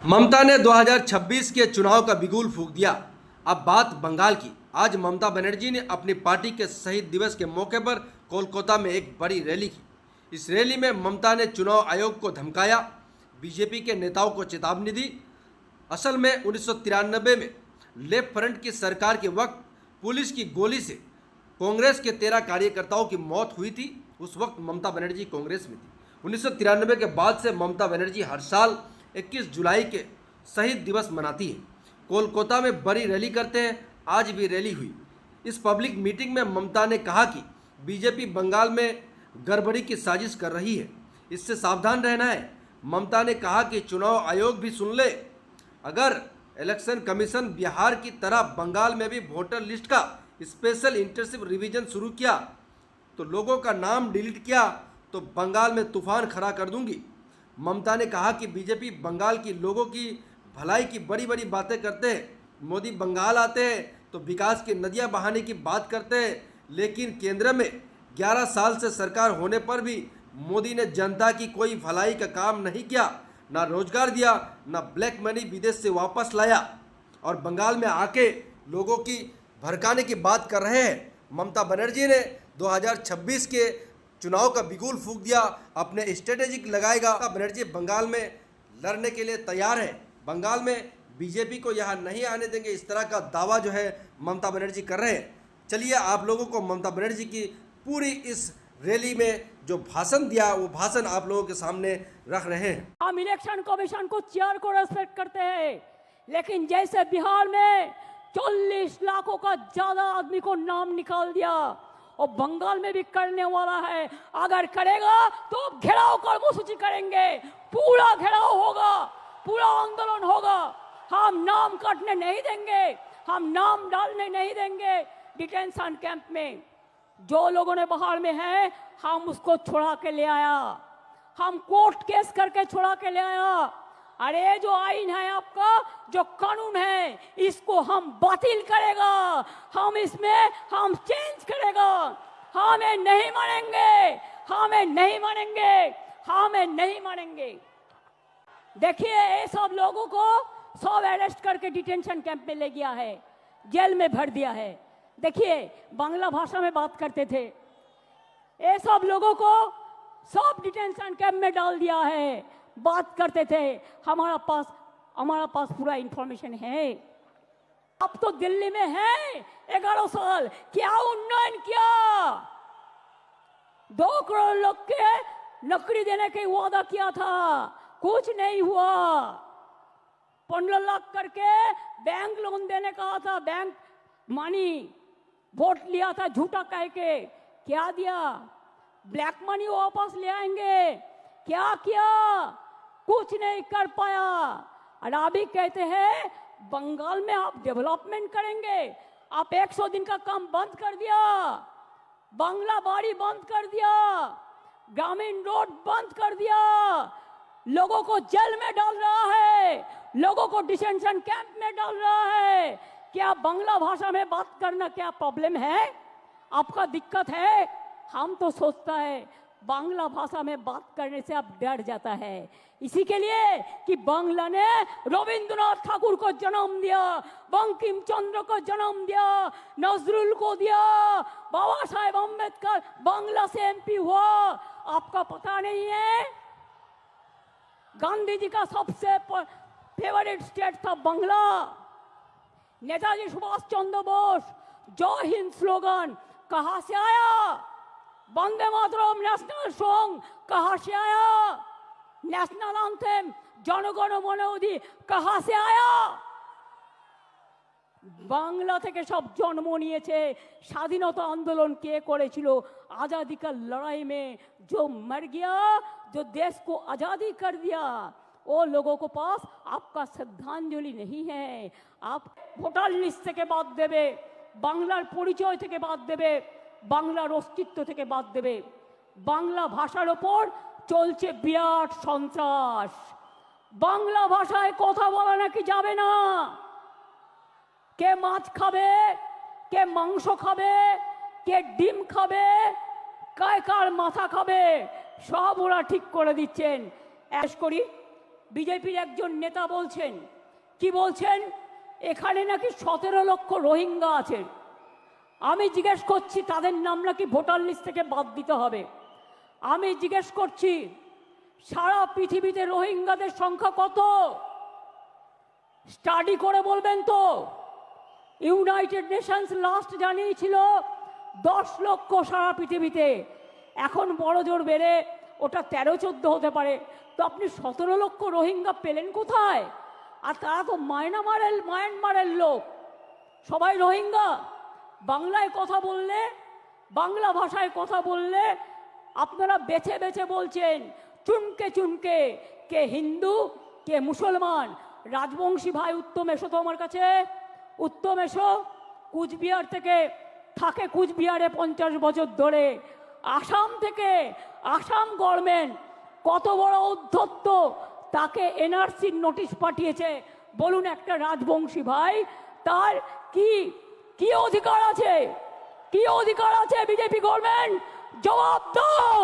ममता ने 2026 के चुनाव का बिगुल फूंक दिया। अब बात बंगाल की। आज ममता बनर्जी ने अपनी पार्टी के शहीद दिवस के मौके पर कोलकाता में एक बड़ी रैली की। इस रैली में ममता ने चुनाव आयोग को धमकाया, बीजेपी के नेताओं को चेतावनी दी। असल में 1993 में लेफ्ट फ्रंट की सरकार के वक्त पुलिस की गोली से कांग्रेस के 13 कार्यकर्ताओं की मौत हुई थी। उस वक्त ममता बनर्जी कांग्रेस में थी। 1993 के बाद से ममता बनर्जी हर साल 21 जुलाई के शहीद दिवस मनाती है, कोलकाता में बड़ी रैली करते हैं। आज भी रैली हुई। इस पब्लिक मीटिंग में ममता ने कहा कि बीजेपी बंगाल में गड़बड़ी की साजिश कर रही है, इससे सावधान रहना है। ममता ने कहा कि चुनाव आयोग भी सुन ले, अगर इलेक्शन कमीशन बिहार की तरह बंगाल में भी वोटर लिस्ट का स्पेशल इंटेंसिव रिवीजन शुरू किया तो लोगों का नाम डिलीट किया तो बंगाल में तूफान खड़ा कर दूंगी। ममता ने कहा कि बीजेपी बंगाल की लोगों की भलाई की बड़ी बड़ी बातें करते हैं। मोदी बंगाल आते हैं तो विकास की नदियां बहाने की बात करते हैं, लेकिन केंद्र में 11 साल से सरकार होने पर भी मोदी ने जनता की कोई भलाई का काम नहीं किया, ना रोजगार दिया, ना ब्लैक मनी विदेश से वापस लाया, और बंगाल में आके लोगों की भड़काने की बात कर रहे हैं। ममता बनर्जी ने 2026 के चुनाव का बिगुल फूंक दिया, अपने स्ट्रेटेजिक लगाएगा। बनर्जी बंगाल में लड़ने के लिए तैयार है, बंगाल में बीजेपी को यहाँ नहीं आने देंगे, इस तरह का दावा जो है ममता बनर्जी कर रहे हैं। चलिए आप लोगों को ममता बनर्जी की पूरी इस रैली में जो भाषण दिया वो भाषण आप लोगों के सामने रख रहे हैं। हम इलेक्शन कमीशन को चेयर को रेस्पेक्ट करते हैं, लेकिन जैसे बिहार में 40 लाखों का ज्यादा आदमी को नाम निकाल दिया और बंगाल में भी करने वाला है। अगर करेगा तो घेराव कर्मसूची करेंगे, पूरा घेराव होगा, पूरा आंदोलन होगा। हम नाम काटने नहीं देंगे, हम नाम डालने नहीं देंगे। डिटेंशन कैंप में जो लोगों ने बाहर में है हम उसको छुड़ा के ले आया, हम कोर्ट केस करके छुड़ा के ले आया। अरे जो आईन है आपका, जो कानून है, इसको हम बातिल करेगा, हम इसमें हम चेंज करेगा। हमें नहीं मानेंगे, हमें नहीं मानेंगे, हमें नहीं मानेंगे। देखिए ये सब लोगों को सब अरेस्ट करके डिटेंशन कैंप में ले गया है, जेल में भर दिया है। देखिए बांग्ला भाषा में बात करते थे, ये सब लोगों को सब डिटेंशन कैंप में डाल दिया है, बात करते थे। हमारा पास पूरा इंफॉर्मेशन है। अब तो दिल्ली में है 11 साल, क्या उन्नयन किया? 2 करोड़ लोग के नौकरी देने का वादा किया था, कुछ नहीं हुआ। 15 लाख करके बैंक लोन देने का था, बैंक मनी वोट लिया था झूठा कह के, क्या दिया? ब्लैक मनी वापस ले आएंगे, क्या किया? कुछ नहीं कर पाया। और अभी कहते हैं बंगाल में आप डेवलपमेंट करेंगे, आप 100 दिन का काम बंद कर दिया, बांग्ला बाड़ी बंद कर दिया, ग्रामीण रोड बंद कर दिया, लोगों को जेल में डाल रहा है, लोगों को डिटेंशन कैंप में डाल रहा है। क्या बांग्ला भाषा में बात करना क्या प्रॉब्लम है? आपका दिक्कत है? हम तो सोचता है बांग्ला भाषा में बात करने से आप डर जाता है, इसी के लिए कि बांग्ला ने रविंद्रनाथ ठाकुर को जन्म दिया, बंकिम चंद्र को जन्म दिया, नजरुल को दिया, बाबा साहेब अम्बेडकर बांग्ला से एमपी हुआ। आपका पता नहीं है? गांधी जी का सबसे फेवरेट स्टेट था बांग्ला। नेताजी सुभाष चंद्र बोस जय हिंद स्लोगन कहां से आया? वंदे मातरम नेशनल सॉन्ग कहां से आया? नेशनल एंथम जनगण मन अधि कहां से आया? बांग्ला থেকে सब जन्म নিয়েছে। স্বাধীনতা आंदोलन के করেছিল? आजादी का लड़ाई में जो मर गया, जो देश को आजादी कर दिया, वो लोगों को पास आपका श्रद्धांजलि नहीं है। आप ভোটার লিস্ট থেকে বাদ দেবে, বাংলার পরিচয় থেকে বাদ দেবে, বাংলার অস্তিত্ব থেকে বাদ দেবে। বাংলা ভাষার ওপর চলছে বিরাট সন্ত্রাস। বাংলা ভাষায় কথা বলা নাকি যাবে না। কে মাছ খাবে, কে মাংস খাবে, কে ডিম খাবে, কার মাথা খাবে, সব ওরা ঠিক করে দিচ্ছেন। ऐश करी বিজেপির একজন নেতা বলছেন, কি বলছেন, এখানে নাকি 17 লক্ষ রোহিঙ্গা আছে। আমি জিজ্ঞেস করছি তাদের নাম নাকি ভোটার লিস্ট থেকে বাদ দিতে হবে। আমি জিজ্ঞেস করছি সারা পৃথিবীতে রোহিঙ্গাদের সংখ্যা কত? স্টাডি করে বলবেন তো। ইউনাইটেড নেশনস লাস্ট জানিয়েছিল 10 লক্ষ সারা পৃথিবীতে। এখন বড় জোর বেড়ে ওটা 13-14 হতে পারে। তো আপনি 17 লক্ষ রোহিঙ্গা পেলেন কোথায়? আর তারা তো মায়ানমারের লোক, সবাই রোহিঙ্গা। বাংলায় কথা বললে, বাংলা ভাষায় কথা বললে আপনারা বেছে বেছে বলছেন চুনকে চুনকে, কে হিন্দু কে মুসলমান। রাজবংশী ভাই উত্তম এসো তো আমার কাছে, উত্তম এসো। কুচবিহার থেকে থাকে, কুচবিহারে 50 বছর ধরে। আসাম থেকে, আসাম গভর্নমেন্ট কত বড় উদ্ধত্ত, তাকে এনআরসির নোটিশ পাঠিয়েছে। বলুন একটা রাজবংশী ভাই তার কি কি অধিকার আছে? কি অধিকার আছে বিজেপি গভর্নমেন্ট? জবাব দাও,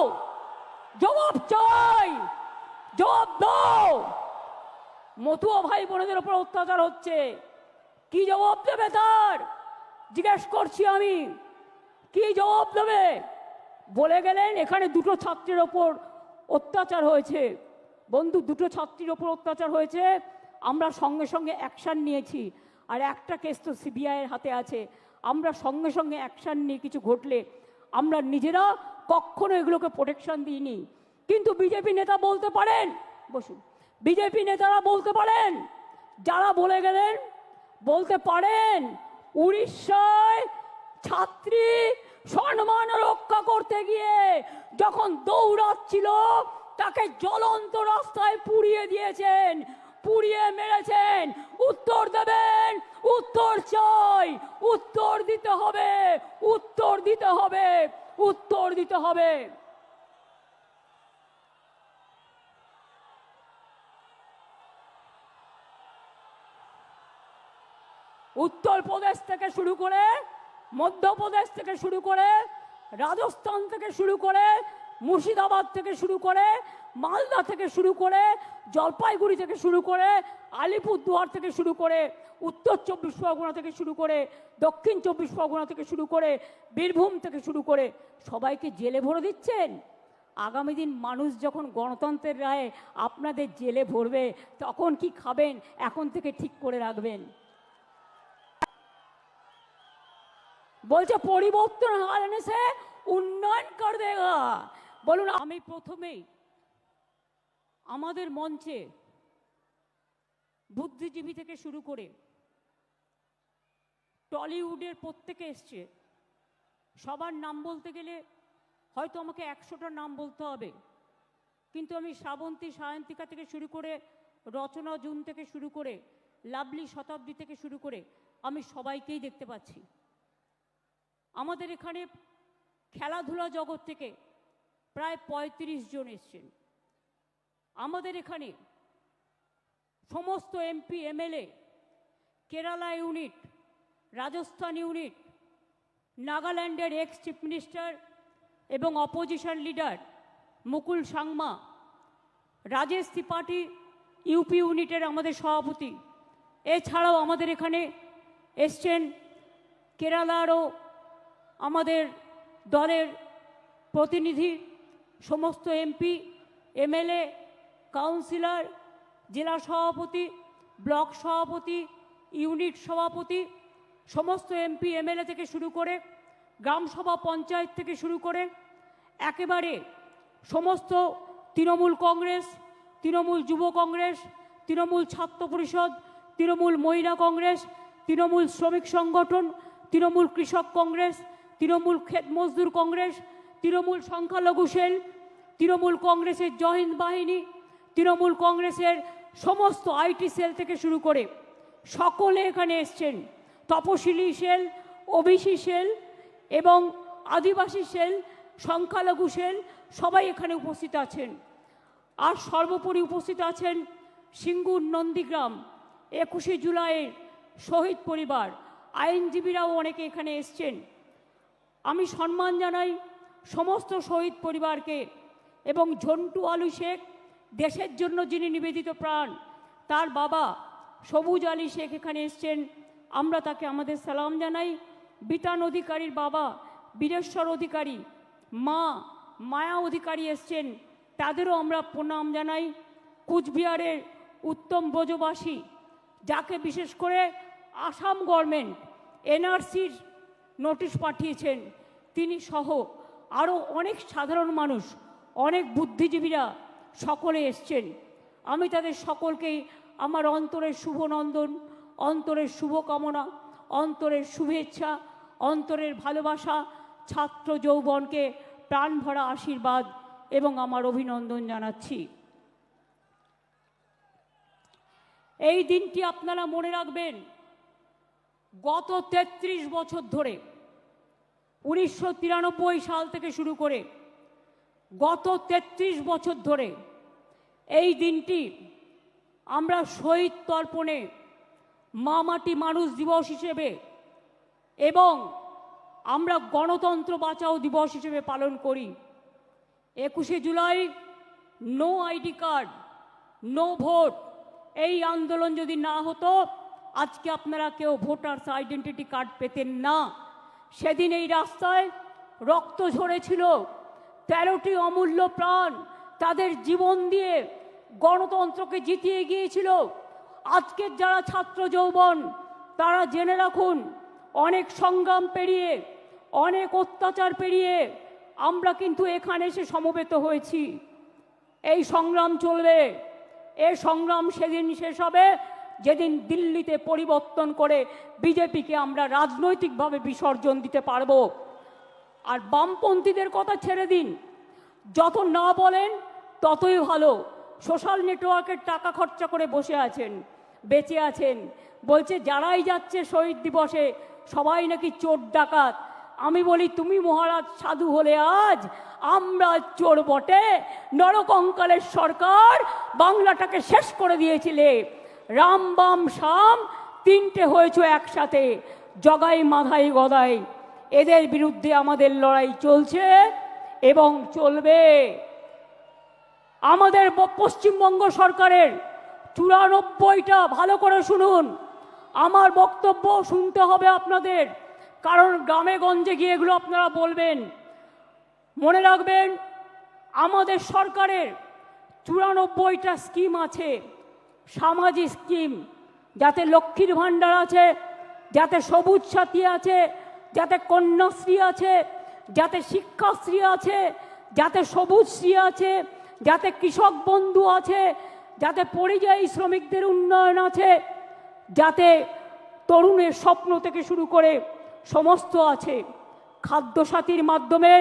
জবাব চাই, জবাব দাও। মতুয়া ভাই বোনদের উপর অত্যাচার হচ্ছে, কি জবাব দেবে তার? জিজ্ঞেস করছি আমি, কি জবাব দেবে? বলে গেলেন এখানে 2টো ছাত্রের ওপর অত্যাচার হয়েছে। বন্ধু, 2টো ছাত্রীর ওপর অত্যাচার হয়েছে, আমরা সঙ্গে সঙ্গে অ্যাকশান নিয়েছি। আর একটা কেস তো সিবিআইয়ের হাতে আছে। আমরা সঙ্গে সঙ্গে অ্যাকশান নিয়ে কিছু ঘটলে আমরা নিজেরা কখনো এগুলোকে প্রোটেকশন দিইনি। কিন্তু বিজেপি নেতা বলতে পারেন, বসুন, বিজেপি নেতারা বলতে পারেন, যারা বলে গেলেন বলতে পারেন উড়িষ্যায় ছাত্রী সম্মান রক্ষা করতে গিয়ে যখন দৌড়াচ্ছিল তাকে জ্বলন্ত রাস্তায় পুড়িয়ে দিয়েছেন, পুড়িয়ে মেরেছেন। উত্তর দেবেন, উত্তর চাই, উত্তর দিতে হবে, উত্তর দিতে হবে, উত্তর দিতে হবে। উত্তরপ্রদেশ থেকে শুরু করে, মধ্যপ্রদেশ থেকে শুরু করে, রাজস্থান থেকে শুরু করে, মুর্শিদাবাদ থেকে শুরু করে, মালদা থেকে শুরু করে, জলপাইগুড়ি থেকে শুরু করে, আলিপুরদুয়ার থেকে শুরু করে, উত্তর 24 পরগনা থেকে শুরু করে, দক্ষিণ 24 পরগনা থেকে শুরু করে, বীরভূম থেকে শুরু করে সবাইকে জেলে ভরে দিচ্ছেন। আগামী দিন মানুষ যখন গণতন্ত্রের রায়ে আপনাদের জেলে ভরবে তখন কি খাবেন এখন থেকে ঠিক করে রাখবেন। বলছে পরিবর্তন আননে সে উন্নয়ন কর দেগা। বলুন, আমি প্রথমেই আমাদের মঞ্চে বুদ্ধিজীবী থেকে শুরু করে টলিউডের প্রত্যেকে এসছে। সবার নাম বলতে গেলে হয়তো আমাকে 100টা নাম বলতে হবে, কিন্তু আমি শ্রাবন্তী সায়ন্তিকা থেকে শুরু করে, রচনা জুন থেকে শুরু করে, লাভলি শতাব্দী থেকে শুরু করে আমি সবাইকেই দেখতে পাচ্ছি। আমাদের এখানে খেলাধুলা জগৎ থেকে প্রায় 35 জন এসছেন। আমাদের এখানে সমস্ত MP MLA, Kerala unit, Rajasthan unit, নাগাল্যান্ডের এক্স চিফ মিনিস্টার এবং অপোজিশন লিডার মুকুল সাংমা, রাজেশ ত্রিপাঠী ইউপি ইউনিটের আমাদের সভাপতি, এছাড়াও আমাদের এখানে এসছেন কেরালারও আমাদের দলের প্রতিনিধি, সমস্ত এমপি এমএলএ, কাউন্সিলর, জেলা সভাপতি, ব্লক সভাপতি, ইউনিট সভাপতি, সমস্ত এমপি এমএলএ থেকে শুরু করে গ্রামসভা পঞ্চায়েত থেকে শুরু করে একেবারে সমস্ত তৃণমূল কংগ্রেস, তৃণমূল যুব কংগ্রেস, তৃণমূল ছাত্র পরিষদ, তৃণমূল মহিলা কংগ্রেস, তৃণমূল শ্রমিক সংগঠন, তৃণমূল কৃষক কংগ্রেস, তৃণমূল ক্ষেত মজদুর কংগ্রেস, তৃণমূল সংখ্যালঘু সেল, তৃণমূল কংগ্রেসের জহিন্দ বাহিনী, তৃণমূল কংগ্রেসের সমস্ত আইটি সেল থেকে শুরু করে সকলে এখানে এসছেন। তপশিলি সেল, ওবিসি সেল এবং আদিবাসী সেল, সংখ্যালঘু সেল সবাই এখানে উপস্থিত আছেন। আর সর্বোপরি উপস্থিত আছেন সিঙ্গুর নন্দীগ্রাম 21শে জুলাইয়ের শহীদ পরিবার, আইনজীবীরাও অনেকে এখানে এসছেন। আমি সম্মান জানাই সমস্ত শহীদ পরিবারকে এবং ঝন্টু আলু শেখ দেশের জন্য যিনি নিবেদিত প্রাণ, তার বাবা সবুজ আলী শেখ এখানে এসছেন, আমরা তাকে আমাদের সালাম জানাই। বিতান অধিকারীর বাবা বীরেশ্বর অধিকারী, মা মায়া অধিকারী এসছেন, তাদেরও আমরা প্রণাম জানাই। কুচবিহারের উত্তম ব্রজবাসী, যাকে বিশেষ করে আসাম গভর্নমেন্ট এনআরসির নোটিশ পাঠিয়েছেন, তিনি সহ আরও অনেক সাধারণ মানুষ, অনেক বুদ্ধিজীবীরা সকলে এসছেন। আমি তাদের সকলকেই আমার অন্তরের শুভনন্দন, অন্তরের শুভকামনা, অন্তরের শুভেচ্ছা, অন্তরের ভালোবাসা, ছাত্র যৌবনকে প্রাণ ভরা আশীর্বাদ এবং আমার অভিনন্দন জানাচ্ছি। এই দিনটি আপনারা মনে রাখবেন, গত ৩৩ বছর ধরে ১৯৯৩ সাল থেকে শুরু করে গত ৩৩ বছর ধরে এই দিনটি আমরা শহীদ তর্পণে, মা মাটি মানুষ দিবস হিসেবে এবং আমরা গণতন্ত্র বাঁচাও দিবস হিসেবে পালন করি। ২১শে July no ID card, no vote, এই আন্দোলন যদি না হতো আজকে আপনারা কেউ ভোটার্স আইডেন্টিটি কার্ড পেতেন না। সেদিন এই রাস্তায় রক্ত ঝরেছিল, ১৩টি অমূল্য প্রাণ তাদের জীবন দিয়ে গণতন্ত্রকে জিতিয়ে গিয়েছিল। আজকের যারা ছাত্র যৌবন, তারা জেনে রাখুন, অনেক সংগ্রাম পেরিয়ে, অনেক অত্যাচার পেরিয়ে আমরা কিন্তু এখানে এসে সমবেত হয়েছি। এই সংগ্রাম চলবে, এই সংগ্রাম সেদিন শেষ হবে যেদিন দিল্লিতে পরিবর্তন করে বিজেপিকে আমরা রাজনৈতিকভাবে বিসর্জন দিতে পারবো। আর বামপন্থীদের কথা ছেড়ে দিন, যত না বলেন ততই ভালো। সোশ্যাল নেটওয়ার্কের টাকা খরচা করে বসে আছেন, বেঁচে আছেন, বলছে যারাই যাচ্ছে শহীদ দিবসে সবাই নাকি চোর ডাকাত। আমি বলি, তুমি মহারাজ সাধু হলে আজ আমরা চোর বটে। নরকঙ্কালের সরকার বাংলাটাকে শেষ করে দিয়েছিলে, রাম বাম শাম তিনটে হয়েছে একসাথে, জগাই মাধাই গদাই। এদের বিরুদ্ধে আমাদের লড়াই চলছে এবং চলবে। আমাদের পশ্চিমবঙ্গ সরকারের ৯৪টা, ভালো করে শুনুন, আমার বক্তব্য শুনতে হবে আপনাদের, কারণ গ্রামে গঞ্জে গিয়ে এগুলো আপনারা বলবেন। মনে রাখবেন, আমাদের সরকারের ৯৪টা স্কিম আছে, সামাজিক স্কিম, যাতে লক্ষ্মীর ভাণ্ডার আছে, যাতে সবুজ সাথী আছে, যাতে কন্যাশ্রী আছে, যাতে শিক্ষাশ্রী আছে, যাতে সবুজশ্রী আছে, যাতে কৃষক বন্ধু আছে, যাতে পরিযায়ী শ্রমিকদের উন্নয়ন আছে, যাতে তরুণের স্বপ্ন থেকে শুরু করে সমস্ত আছে। খাদ্যসাথীর মাধ্যমে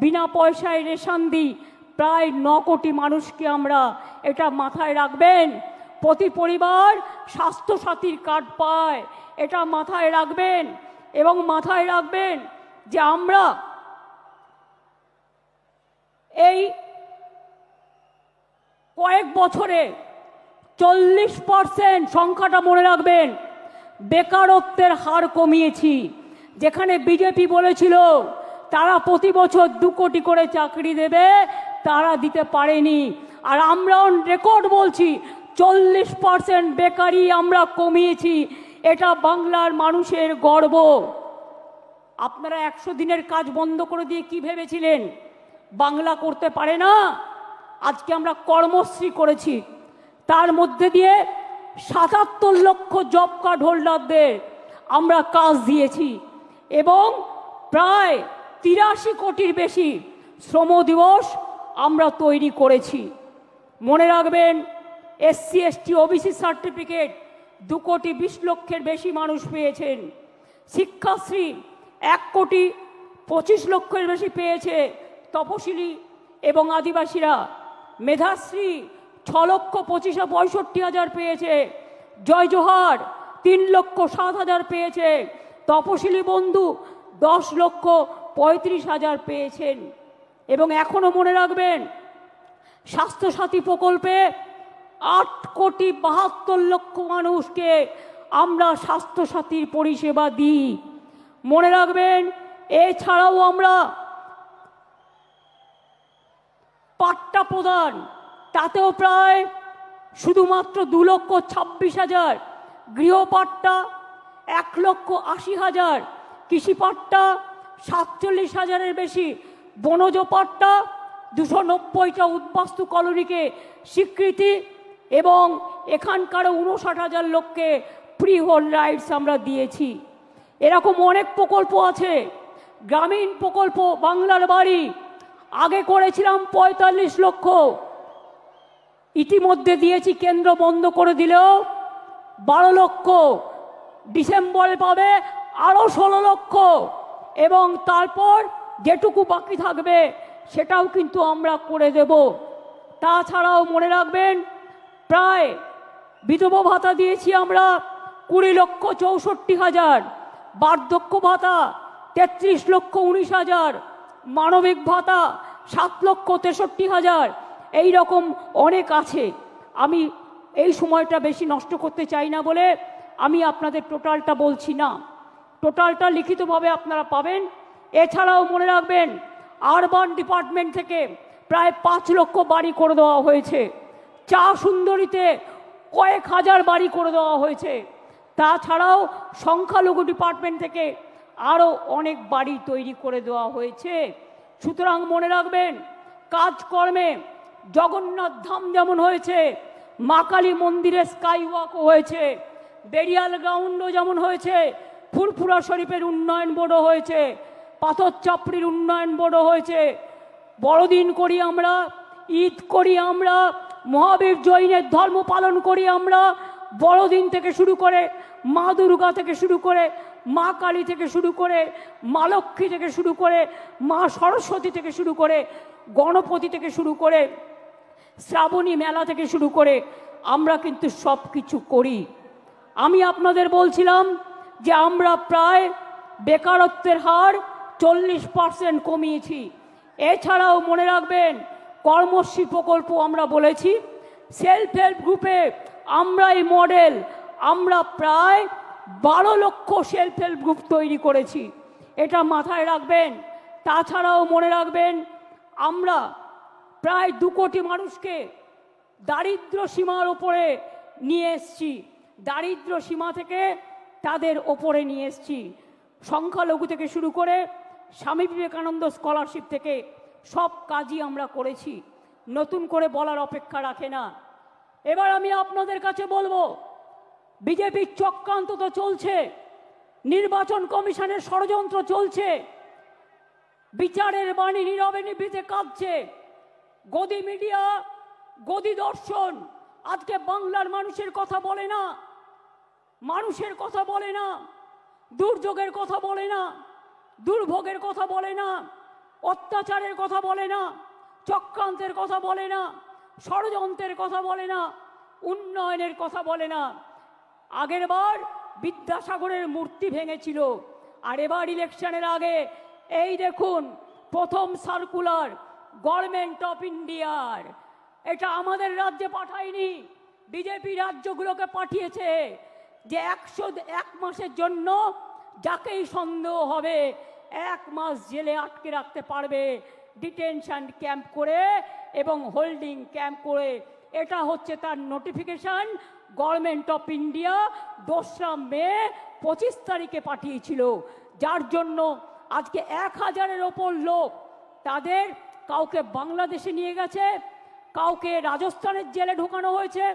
বিনা পয়সায় রেশন দিই প্রায় ৯ কোটি মানুষকে আমরা, এটা মাথায় রাখবেন। প্রতি পরিবার স্বাস্থ্যসাথীর কার্ড পায়, এটা মাথায় রাখবেন। এবং মাথায় রাখবেন যে আমরা এই কয়েক বছরে 40%, সংখ্যাটা মনে রাখবেন, বেকারত্বের হার কমিয়েছি। যেখানে বিজেপি বলেছিল তারা প্রতি বছর ২ কোটি করে চাকরি দেবে, তারা দিতে পারেনি। আর আমরা অন রেকর্ড বলছি 40% বেকারি আমরা কমিয়েছি। এটা বাংলার মানুষের গর্ব। আপনারা ১০০ দিনের কাজ বন্ধ করে দিয়ে কি ভেবেছিলেন বাংলা করতে পারে না? আজকে আমরা কর্মশ্রী করেছি, তার মধ্যে দিয়ে ৭৭ লক্ষ জব কার্ড হোল্ডারদের আমরা কাজ দিয়েছি এবং প্রায় ৮৩ কোটির বেশি শ্রম দিবস আমরা তৈরি করেছি। মনে রাখবেন, SC ST OBC সার্টিফিকেট ২ কোটি ২০ লক্ষের বেশি মানুষ পেয়েছেন। শিক্ষাশ্রী ১ কোটি ২৫ লক্ষের বেশি পেয়েছে তপশিলি এবং আদিবাসীরা। মেধাশ্রী ৬,২৫,৬৫,০০০ পেয়েছে। জয় জোহার ৩,০৭,০০০ পেয়েছে। তপশিলি বন্ধু ১০,৩৫,০০০ পেয়েছেন। এবং এখনো মনে রাখবেন, স্বাস্থ্যসাথী প্রকল্পে ৮,৭২,০০,০০০ মানুষকে আমরা স্বাস্থ্যসাথীর পরিষেবা দিই। মনে রাখবেন, এছাড়াও আমরা পাট্টা প্রদান, তাতেও প্রায় শুধুমাত্র 2,26,000 গৃহপাট্টা, 1,80,000 কৃষিপাট্টা, 47,000-এর বেশি বনজ পাট্টা, 290টা উদ্বাস্তু কলোনিকে স্বীকৃতি এবং এখানকার 59,000 লোককে ফ্রি হোল্ড রাইটস আমরা দিয়েছি। এরকম অনেক প্রকল্প আছে। গ্রামীণ প্রকল্প বাংলার বাড়ি আগে করেছিলাম 45 লক্ষ, ইতিমধ্যে দিয়েছি, কেন্দ্র বন্ধ করে দিলেও 12 লক্ষ, ডিসেম্বরে পাবে আরও 16 লক্ষ, এবং তারপর যেটুকু বাকি থাকবে সেটাও কিন্তু আমরা করে দেব। তাছাড়াও মনে রাখবেন, প্রায় বিধবা ভাতা দিয়েছি আমরা 20,64,000, বার্ধক্য ভাতা 33,19,000, মানবিক ভাতা 7,63,000, এই রকম অনেক আছে। আমি এই সময়টা বেশি নষ্ট করতে চাই না বলে আমি আপনাদের টোটালটা বলছি না, টোটালটা লিখিতভাবে আপনারা পাবেন। এছাড়াও মনে রাখবেন, আরবান ডিপার্টমেন্ট থেকে প্রায় 5 লক্ষ বাড়ি করে দেওয়া হয়েছে, চা সুন্দরীতে কয়েক হাজার বাড়ি করে দেওয়া হয়েছে। তাছাড়াও সংখ্যালঘু ডিপার্টমেন্ট থেকে আরও অনেক বাড়ি তৈরি করে দেওয়া হয়েছে। সুতরাং মনে রাখবেন, কাজকর্মে জগন্নাথ ধাম যেমন হয়েছে, মা কালী মন্দিরে স্কাই ওয়াকও হয়েছে, বেরিয়াল গ্রাউন্ডও যেমন হয়েছে, ফুরফুরা শরীফের উন্নয়ন বোর্ডও হয়েছে, পাথর চাপড়ির উন্নয়ন বোর্ডও হয়েছে। বড়দিন করি আমরা, ঈদ করি আমরা, মহাবীর জৈনের ধর্ম পালন করি আমরা। বড়দিন থেকে শুরু করে, মা দুর্গা থেকে শুরু করে, মা কালী থেকে শুরু করে, মা লক্ষ্মী থেকে শুরু করে, মা সরস্বতী থেকে শুরু করে, গণপতি থেকে শুরু করে, শ্রাবণী মেলা থেকে শুরু করে আমরা কিন্তু সব কিছু করি। আমি আপনাদের বলছিলাম যে আমরা প্রায় বেকারত্বের হার 40% কমিয়েছি। এছাড়াও মনে রাখবেন, কর্মশ্রী প্রকল্প আমরা বলেছি, সেলফ হেল্প গ্রুপে আমরাই মডেল, আমরা প্রায় 12 লক্ষ সেলফ হেল্প গ্রুপ তৈরি করেছি, এটা মাথায় রাখবেন। তাছাড়াও মনে রাখবেন, আমরা প্রায় 2 কোটি মানুষকে দারিদ্র সীমার ওপরে নিয়ে এসছি, দারিদ্র সীমা থেকে তাদের ওপরে নিয়ে এসছি। সংখ্যালঘু থেকে শুরু করে স্বামী বিবেকানন্দ স্কলারশিপ থেকে সব কাজই আমরা করেছি, নতুন করে বলার অপেক্ষা রাখে না। এবার আমি আপনাদের কাছে বলবো, বিজেপির চক্রান্ত তো চলছে, নির্বাচন কমিশনের ষড়যন্ত্র চলছে, বিচারের বাণী নীরবে নিভৃতে কাঁদছে, গদি মিডিয়া, গদি দর্শন আজকে বাংলার মানুষের কথা বলে না, মানুষের কথা বলে না, দুর্যোগের কথা বলে না, দুর্ভোগের কথা বলে না, অত্যাচারের কথা বলে না, চক্রান্তের কথা বলে না, ষড়যন্ত্রের কথা বলে না, উন্নয়নের কথা বলে না। আগের বার বিদ্যাসাগরের মূর্তি ভেঙেছিল, আর এবার ইলেকশনের আগে এই দেখুন প্রথম সার্কুলার গভর্নমেন্ট অফ ইন্ডিয়ার, এটা আমাদের রাজ্যে পাঠায়নি, বিজেপি রাজ্যগুলোকে পাঠিয়েছে, যে 101 মাসের জন্য যাকেই সন্দেহ হবে 1 মাস জেলে আটকে রাখতে পারবে, ডিটেনশন ক্যাম্প করে এবং হোল্ডিং ক্যাম্প করে। এটা হচ্ছে তার নোটিফিকেশন গভর্নমেন্ট অফ ইন্ডিয়া 2রা মে 25 তারিখে পাঠিয়েছিল, যার জন্য আজকে 1000-এর ওপর লোক, তাদের কাউকে বাংলাদেশে নিয়ে গেছে, কাউকে রাজস্থানের জেলে ঢোকানো হয়েছে,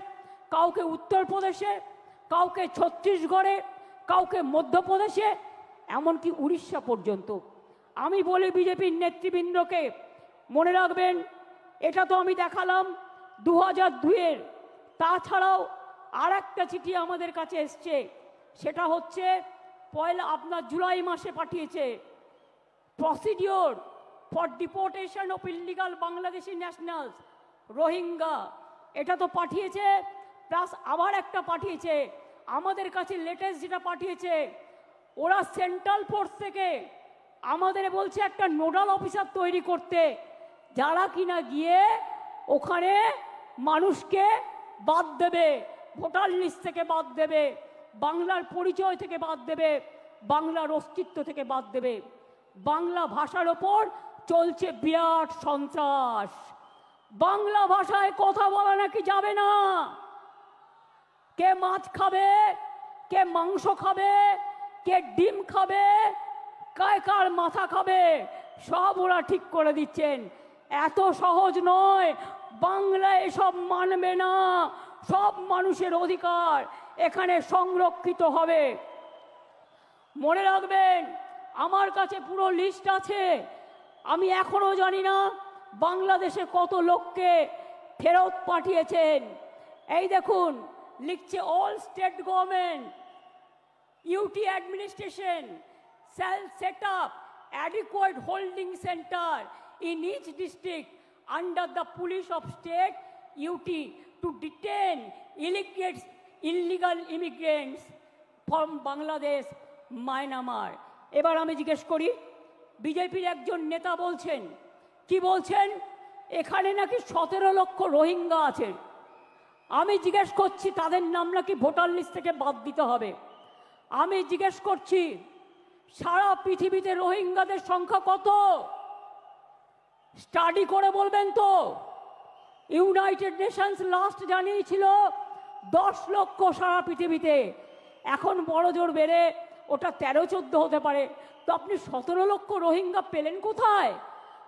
কাউকে উত্তরপ্রদেশে, কাউকে ছত্তিশগড়ে, কাউকে মধ্যপ্রদেশে, এমনকি উড়িষ্যা পর্যন্ত। আমি বলি বিজেপির নেতৃবৃন্দকে, মনে রাখবেন, এটা তো আমি দেখালাম 2002-এর, তাছাড়াও আর একটা চিঠি আমাদের কাছে এসছে, সেটা হচ্ছে আপনার জুলাই মাসে পাঠিয়েছে, procedure for deportation of illegal Bangladeshi nationals Rohingya, এটা তো পাঠিয়েছে, প্লাস আবার একটা পাঠিয়েছে আমাদের কাছে লেটেস্ট যেটা পাঠিয়েছে, ওরা সেন্ট্রাল ফোর্স থেকে আমাদের বলছে একটা নোডাল অফিসার তৈরি করতে, যারা কিনা গিয়ে ওখানে মানুষকে বাদ দেবে, ভোটার লিস্ট থেকে বাদ দেবে, বাংলার পরিচয় থেকে বাদ দেবে, বাংলার অস্তিত্ব থেকে বাদ দেবে। বাংলা ভাষার ওপর চলছে বিরাট সন্ত্রাস, বাংলা ভাষায় কথা বলা নাকি যাবে না। কে মাছ খাবে, কে মাংস খাবে, কে ডিম খাবে, কার মাথা খাবে, সব ওরা ঠিক করে দিচ্ছেন। এত সহজ নয়, বাংলা এসব মানবে না। সব মানুষের অধিকার এখানে সংরক্ষিত হবে। মনে রাখবেন, আমার কাছে পুরো লিস্ট আছে। আমি এখনো জানি না বাংলাদেশে কত লোককে ফেরত পাঠিয়েছেন। এই দেখুন, লিখছে all state government UT administration shall set up adequate holding center in each district under the police of state UT to detain illegal immigrants from Bangladesh, Myanmar. এবার আমি জিজ্ঞেস করি, বিজেপির একজন নেতা বলছেন, কি বলছেন, এখানে নাকি 17 লক্ষ রোহিঙ্গা আছে। আমি জিজ্ঞেস করছি, তাদের নাম নাকি ভোটার লিস্ট থেকে বাদ দিতে হবে। আমি জিজ্ঞেস করছি, সারা পৃথিবীতে রোহিঙ্গাদের সংখ্যা কত? স্টাডি করে বলবেন তো। ইউনাইটেড নেশনস লাস্ট জানিয়েছিল 10 লক্ষ সারা পৃথিবীতে। এখন বড় জোর বেড়ে ওটা 13-14 হতে পারে। তো আপনি 17 লক্ষ রোহিঙ্গা পেলেন কোথায়?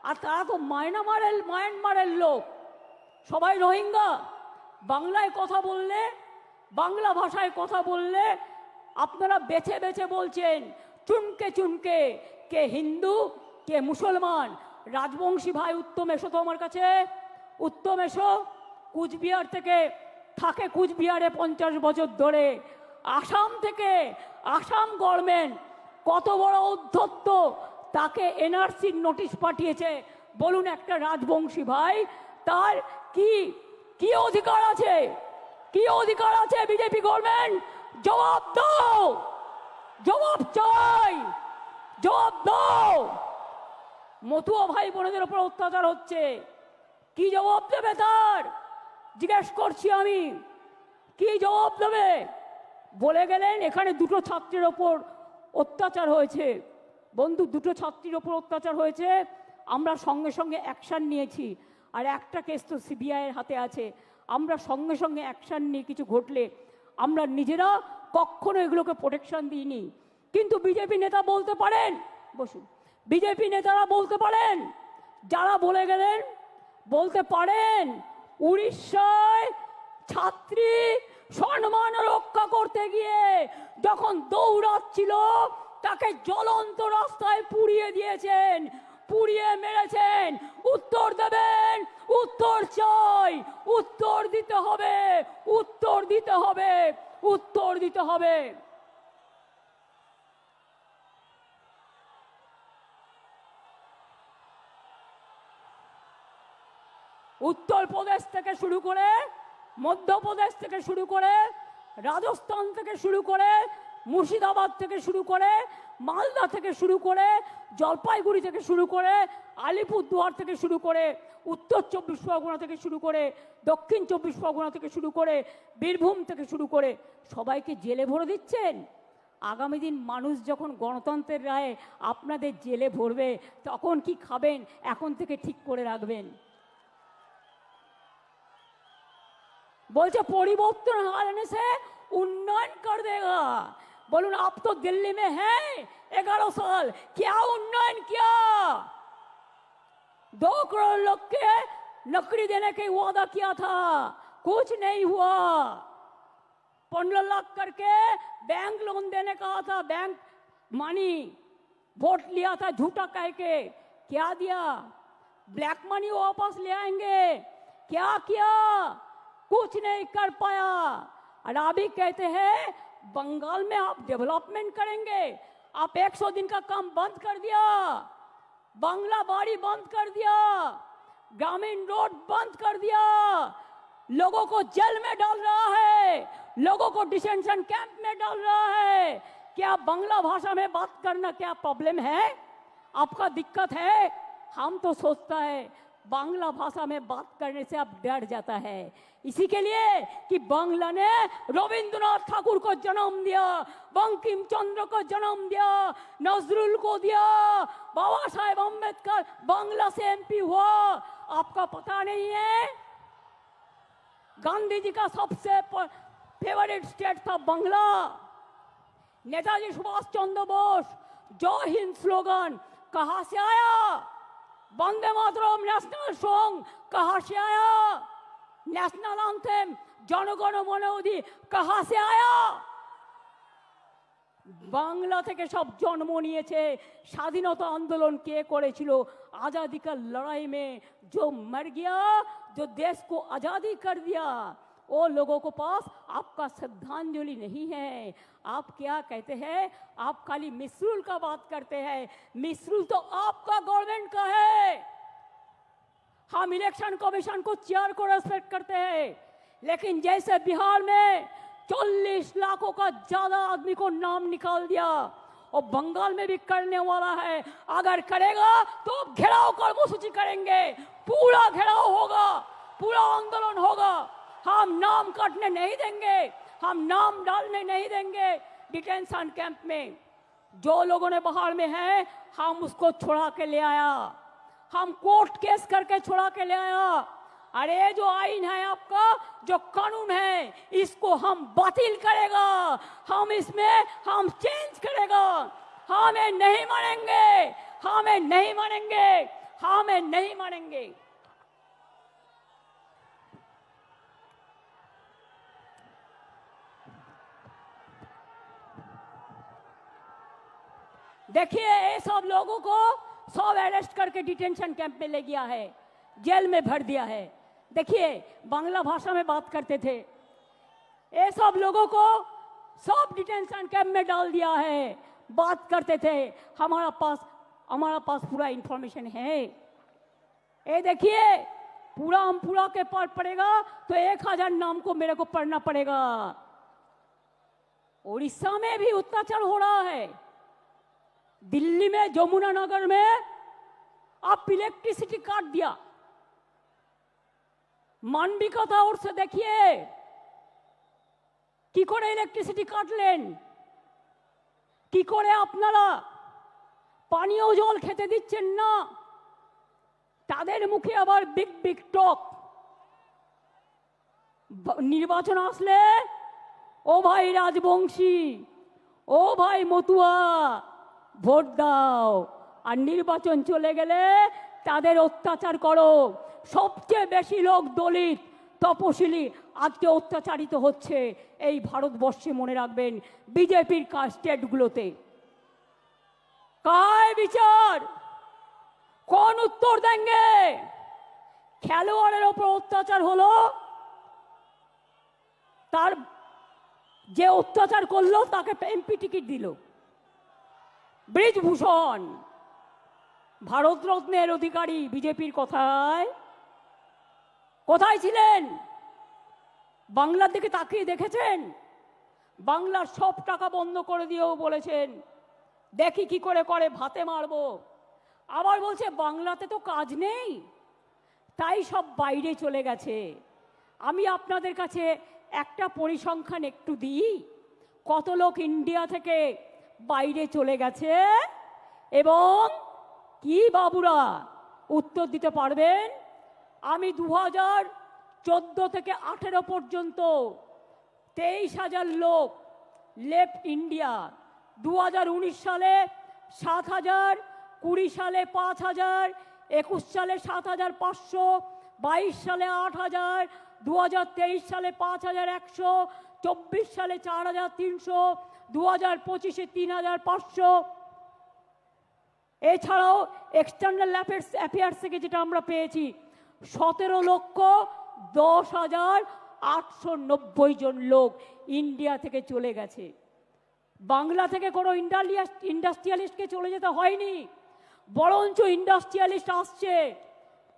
আর তারা তো মায়ানমারের লোক, সবাই রোহিঙ্গা। বাংলায় কথা বললে, বাংলা ভাষায় কথা বললে আপনারা বেছে বেছে বলছেন, চুনকে চুনকে, কে হিন্দু কে মুসলমান। রাজবংশী ভাই উত্তম এসো তো আমার কাছে। উত্তম এসো, কুচবিহার থেকে থাকে, কুচবিহারে 50 বছর ধরে। আসাম থেকে, আসাম গভর্নমেন্ট কত বড় উদ্ধত্ত, তাকে NRCর নোটিশ পাঠিয়েছে। বলুন, একটা রাজবংশী ভাই তার কি কি অধিকার আছে? কি অধিকার আছে বিজেপি গভর্নমেন্ট? জবাব দাও, জবাব চাই, জবাব দাও। মতুয়া ভাই বোনদের উপর অত্যাচার হচ্ছে, কি জবাব দেবে তার? জিজ্ঞেস করছি আমি, কি জবাব দেবে? বলে গেলেন এখানে 2টো ছাত্রের ওপর অত্যাচার হয়েছে। বন্ধু, 2টো ছাত্রীর ওপর অত্যাচার হয়েছে, আমরা সঙ্গে সঙ্গে অ্যাকশান নিয়েছি। আর একটা কেস তো CBI-এর হাতে আছে। আমরা সঙ্গে সঙ্গে অ্যাকশান নিয়ে কিছু ঘটলে আমরা নিজেরা কখনো এগুলোকে প্রোটেকশন দিইনি। কিন্তু বিজেপি নেতা বলতে পারেন, বসুন, বিজেপি নেতারা বলতে পারেন, যারা বলে গেলেন বলতে পারেন, উড়িষ্যায় ছাত্রী সম্মান রক্ষা করতে গিয়ে যখন দৌড়াচ্ছিল তাকে জ্বলন্ত রাস্তায় পুড়িয়ে দিয়েছেন, পুড়িয়ে মেরেছেন। উত্তর দেবেন, উত্তর চাই, উত্তর দিতে হবে, উত্তর দিতে হবে, উত্তর দিতে হবে। উত্তরপ্রদেশ থেকে শুরু করে, মধ্যপ্রদেশ থেকে শুরু করে, রাজস্থান থেকে শুরু করে, মুর্শিদাবাদ থেকে শুরু করে, মালদা থেকে শুরু করে, জলপাইগুড়ি থেকে শুরু করে, আলিপুরদুয়ার থেকে শুরু করে, উত্তর 24 পরগনা থেকে শুরু করে, দক্ষিণ 24 পরগনা থেকে শুরু করে, বীরভূম থেকে শুরু করে সবাইকে জেলে ভরে দিচ্ছেন। আগামী দিন মানুষ যখন গণতন্ত্রের রায়ে আপনাদের জেলে ভরবে, তখন কি খাবেন এখন থেকে ঠিক করে রাখবেন। बोलते परिवर्तन आने से उन्नयन कर देगा। बोलून, आप तो दिल्ली में हैं 11 साल, क्या उन्नयन किया? 2 करोड़ लोग के नौकरी देने के वादा किया था, कुछ नहीं हुआ। 15 लाख करके बैंक लोन देने का था, बैंक मनी वोट लिया था झूठा कह के, क्या दिया? ब्लैक मनी वापस ले आएंगे, क्या किया? कुछ नहीं कर पाया। और अभी कहते हैं बंगाल में आप डेवलपमेंट करेंगे। आप 100 दिन का काम बंद कर दिया, बांग्ला बाड़ी बंद कर दिया, ग्रामीण रोड बंद कर दिया, लोगों को जेल में डाल रहा है, लोगों को डिटेंशन कैंप में डाल रहा है। क्या बांग्ला भाषा में बात करना क्या प्रॉब्लम है? आपका दिक्कत है? हम तो सोचता है बांग्ला भाषा में बात करने से अब डर जाता है। इसी के लिए कि बांग्ला ने रविंद्रनाथ ठाकुर को जन्म दिया, बंकिम चंद्र को जन्म दिया, नजरुल को दिया, बाबा साहेब अम्बेडकर बांग्ला से एमपी हुआ। आपका पता नहीं है? गांधी जी का सबसे फेवरेट स्टेट था बांग्ला। नेताजी सुभाष चंद्र बोस जय हिंद स्लोगन कहां से आया? वंदे मातरम नेशनल सॉन्ग कहां से आया? नेशनल एंथम जनगण मन अधि कहां से आया? बांग्ला থেকে সব জন্ম নিয়েছে। স্বাধীনতা आंदोलन কে করেছিল? आजादी का लड़ाई में जो मर गया, जो देश को आजादी कर दिया, वो लोगों को पास आपका श्रद्धांजलि नहीं है। आप क्या कहते हैं? आप खाली मिसरूल का बात करते हैं। मिसरूल तो आपका गवर्नमेंट का है। हम इलेक्शन कमीशन को चेयर को रेस्पेक्ट करते हैं, लेकिन जैसे बिहार में 40 लाखों का ज्यादा आदमी को नाम निकाल दिया, और बंगाल में भी करने वाला है। अगर करेगा तो घेराव कर्मसूची करेंगे, पूरा घेराव होगा, पूरा आंदोलन होगा। हम नाम काटने नहीं देंगे, हम नाम डालने नहीं देंगे डिटेंशन कैंप में। जो लोगों ने बाहर में है, हम उसको छुड़ा के ले आया, हम कोर्ट केस करके छुड़ा के ले आया। अरे जो आईन है आपका, जो कानून है, इसको हम बातिल करेगा, हम इसमें हम चेंज करेगा। हमें नहीं मानेंगे, हमें नहीं मानेंगे, हमें नहीं मानेंगे। देखिए, ये सब लोगों को सब अरेस्ट करके डिटेंशन कैंप में ले गया है, जेल में भर दिया है। देखिए, बांग्ला भाषा में बात करते थे, ये सब लोगों को सब डिटेंशन कैंप में डाल दिया है। बात करते थे, हमारा पास पूरा इंफॉर्मेशन है। ये देखिए, पूरा हम पूरा के पाठ पड़ेगा तो 1000 नाम को मेरे को पढ़ना पड़ेगा। उड़ीसा में भी अत्याचार हो रहा है। दिल्ली में जमुना नगर में आप इलेक्ट्रिसिटी काट दिया। मानविकता और से देखिए কি করে ইলেকট্রিসিটি কাটলেন, কি করে আপনারা পানীয় জল খেতে দিচ্ছেন না। তাদের মুখে আবার বিগ বিগ টক। নির্বাচন আসলে ও ভাই রাজবংশী, ও ভাই মতুয়া, ভোট দাও। আর নির্বাচন চলে গেলে তাদের অত্যাচার করো। সবচেয়ে বেশি লোক দলিত তপশিলি আজকে অত্যাচারিত হচ্ছে এই ভারতবর্ষে, মনে রাখবেন, বিজেপির স্টেটগুলোতে। কায় বিচার, কোন উত্তর দেंगे? খেলোয়াড়ের ওপর অত্যাচার হলো, তার যে অত্যাচার করলো তাকে এমপি টিকিট দিল। ব্রিজভূষণ ভারতরত্নের অধিকারী বিজেপির কথায় কোথায় ছিলেন? বাংলার দিকে তাকিয়ে দেখেছেন? বাংলার সব টাকা বন্ধ করে দিয়েও বলেছেন দেখি কি করে করে ভাতে মারবো। আবার বলছে বাংলাতে তো কাজ নেই, তাই সব বাইরে চলে গেছে। আমি আপনাদের কাছে একটা পরিসংখ্যান একটু দিই, কত লোক ইন্ডিয়া থেকে বাইরে চলে গেছে এবং কি বাবুরা উত্তর দিতে পারবেন? আমি 2014 থেকে 18 পর্যন্ত 23,000 লোক লেফট ইন্ডিয়া। 2019 সালে 7,000, 20 সালে 5,000, 21 সালে 7,500, 22 সালে 8,000, 2023 সালে 5,100, 24 সালে 4,300, 2025-এ 3,500। এছাড়াও এক্সটার্নাল অ্যাফেয়ার্স থেকে যেটা আমরা পেয়েছি 17,10,890 জন লোক ইন্ডিয়া থেকে চলে গেছে। বাংলা থেকে কোনো ইন্ডাস্ট্রিয়ালিস্টকে চলে যেতে হয়নি, বরঞ্চ ইন্ডাস্ট্রিয়ালিস্ট আসছে।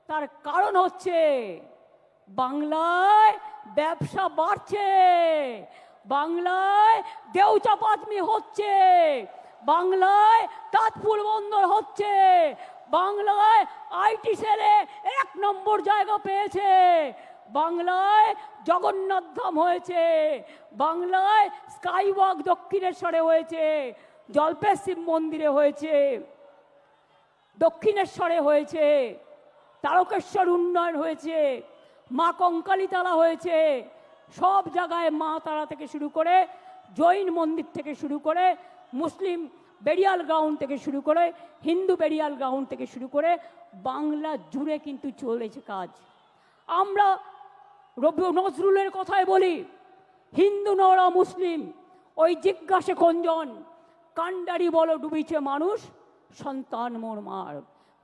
তার কারণ হচ্ছে বাংলায় ব্যবসা বাড়ছে, বাংলায় দেউচাপাচমি হচ্ছে, বাংলায় তাজপুর বন্দর হচ্ছে, বাংলায় আইটি সেলে 1 নম্বর জায়গা পেয়েছে, বাংলায় জগন্নাথ ধাম হয়েছে, বাংলায় স্কাইওয়াক দক্ষিণেশ্বরে হয়েছে, জল্পেশ শিব মন্দিরে হয়েছে, দক্ষিণেশ্বরে হয়েছে, তারকেশ্বর উন্নয়ন হয়েছে, মা কঙ্কালীতলা হয়েছে। সব জায়গায় মা তারা থেকে শুরু করে, জৈন মন্দির থেকে শুরু করে, মুসলিম বেরিয়াল গ্রাউন্ড থেকে শুরু করে, হিন্দু বেরিয়াল গ্রাউন্ড থেকে শুরু করে বাংলা জুড়ে কিন্তু চলেছে কাজ। আমরা রবি নজরুলের কথায় বলি, হিন্দু নরা মুসলিম ওই জিজ্ঞাসে কোনজন, কান্ডারি বলো ডুবিছে মানুষ, সন্তান মোর মার।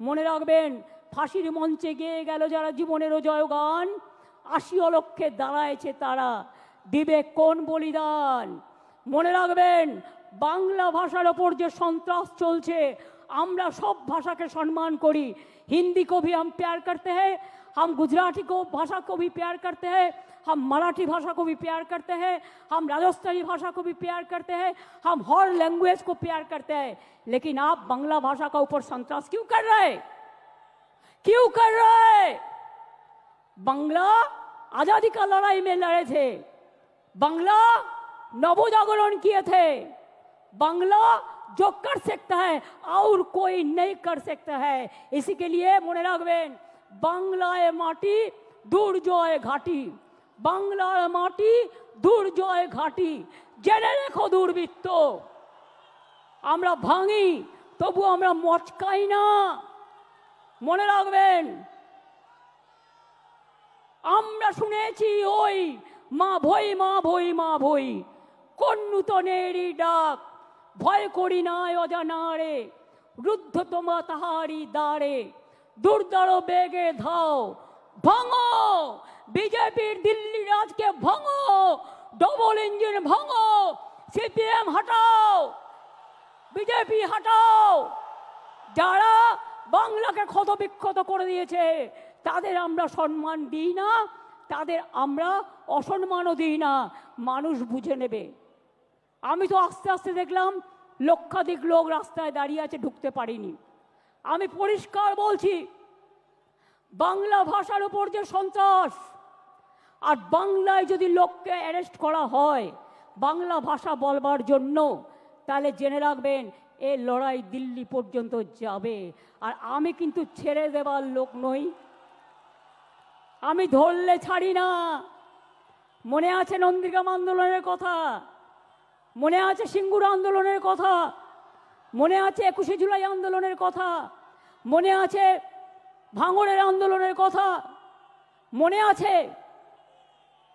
মনে রাখবেন, ফাঁসির মঞ্চে গেয়ে গেল যারা জীবনেরও জয়গান, 80 লক্ষে দাঁড়ায়ছে তারা, দিবে কোন বলিদান। মনে রাখবেন, বাংলা ভাষার ওপর যে সন্ত্রাস চলছে, আমরা সব ভাষাকে সম্মান করি। हिंदी को भी हम प्यार करते हैं, हम गुजराती को भाषा को भी प्यार करते हैं, हम मराठी भाषा को भी प्यार करते हैं, हम राजस्थानी भाषा को भी प्यार करते हैं, हम हर लैंग्वेज को प्यार करते हैं। लेकिन आप बांग्ला भाषा का ऊपर संतरास क्यों कर रहे, क्यों कर रहे? बांग्ला आजादी का लड़ाई में लड़े थे, बांग्ला नवजागरण किए थे, बांग्ला जो कर सकता है और कोई नहीं कर सकता है। इसी के लिए মনে রাখবেন, বাংলায় মাটি দুর্জয় ঘাটি, বাংলার মাটি দুর্জয় ঘাটি। জেনে রেখো দুর্বৃত্ত, আমরা ভাঙি তবু আমরা মচকাই না। মনে রাখবেন, আমরা শুনেছি ওই মা ভই মা ভই মা ভই, কোন নূতনেরই ডাক, ভয় করি না অজানারে, রুদ্ধ তোমা তাহারি দ্বারে, দুর্দর বেগে ধাও, ভাঙো বিজেপির দিল্লি রাজকে, ভাঙো ডবল ইঞ্জিন, ভাঙো সিপিএম হটাও, বিজেপি হটাও। যারা বাংলাকে ক্ষতবিক্ষত করে দিয়েছে তাদের আমরা সম্মান দিই না, তাদের আমরা অসম্মানও দিই না, মানুষ বুঝে নেবে। আমি তো আস্তে আস্তে দেখলাম লক্ষাধিক লোক রাস্তায় দাঁড়িয়ে আছে, ঢুকতে পারিনি। আমি পরিষ্কার বলছি, বাংলা ভাষার উপর যে সন্ত্রাস, আর বাংলায় যদি লোককে অ্যারেস্ট করা হয় বাংলা ভাষা বলবার জন্য, তাহলে জেনে রাখবেন এ লড়াই দিল্লি পর্যন্ত যাবে। আর আমি কিন্তু ছেড়ে দেবার লোক নই, আমি ধরলে ছাড়ি না। মনে আছে নন্দীগ্রাম আন্দোলনের কথা, মনে আছে সিঙ্গুর আন্দোলনের কথা, মনে আছে 21শে জুলাই আন্দোলনের কথা, মনে আছে ভাঙড়ের আন্দোলনের কথা, মনে আছে।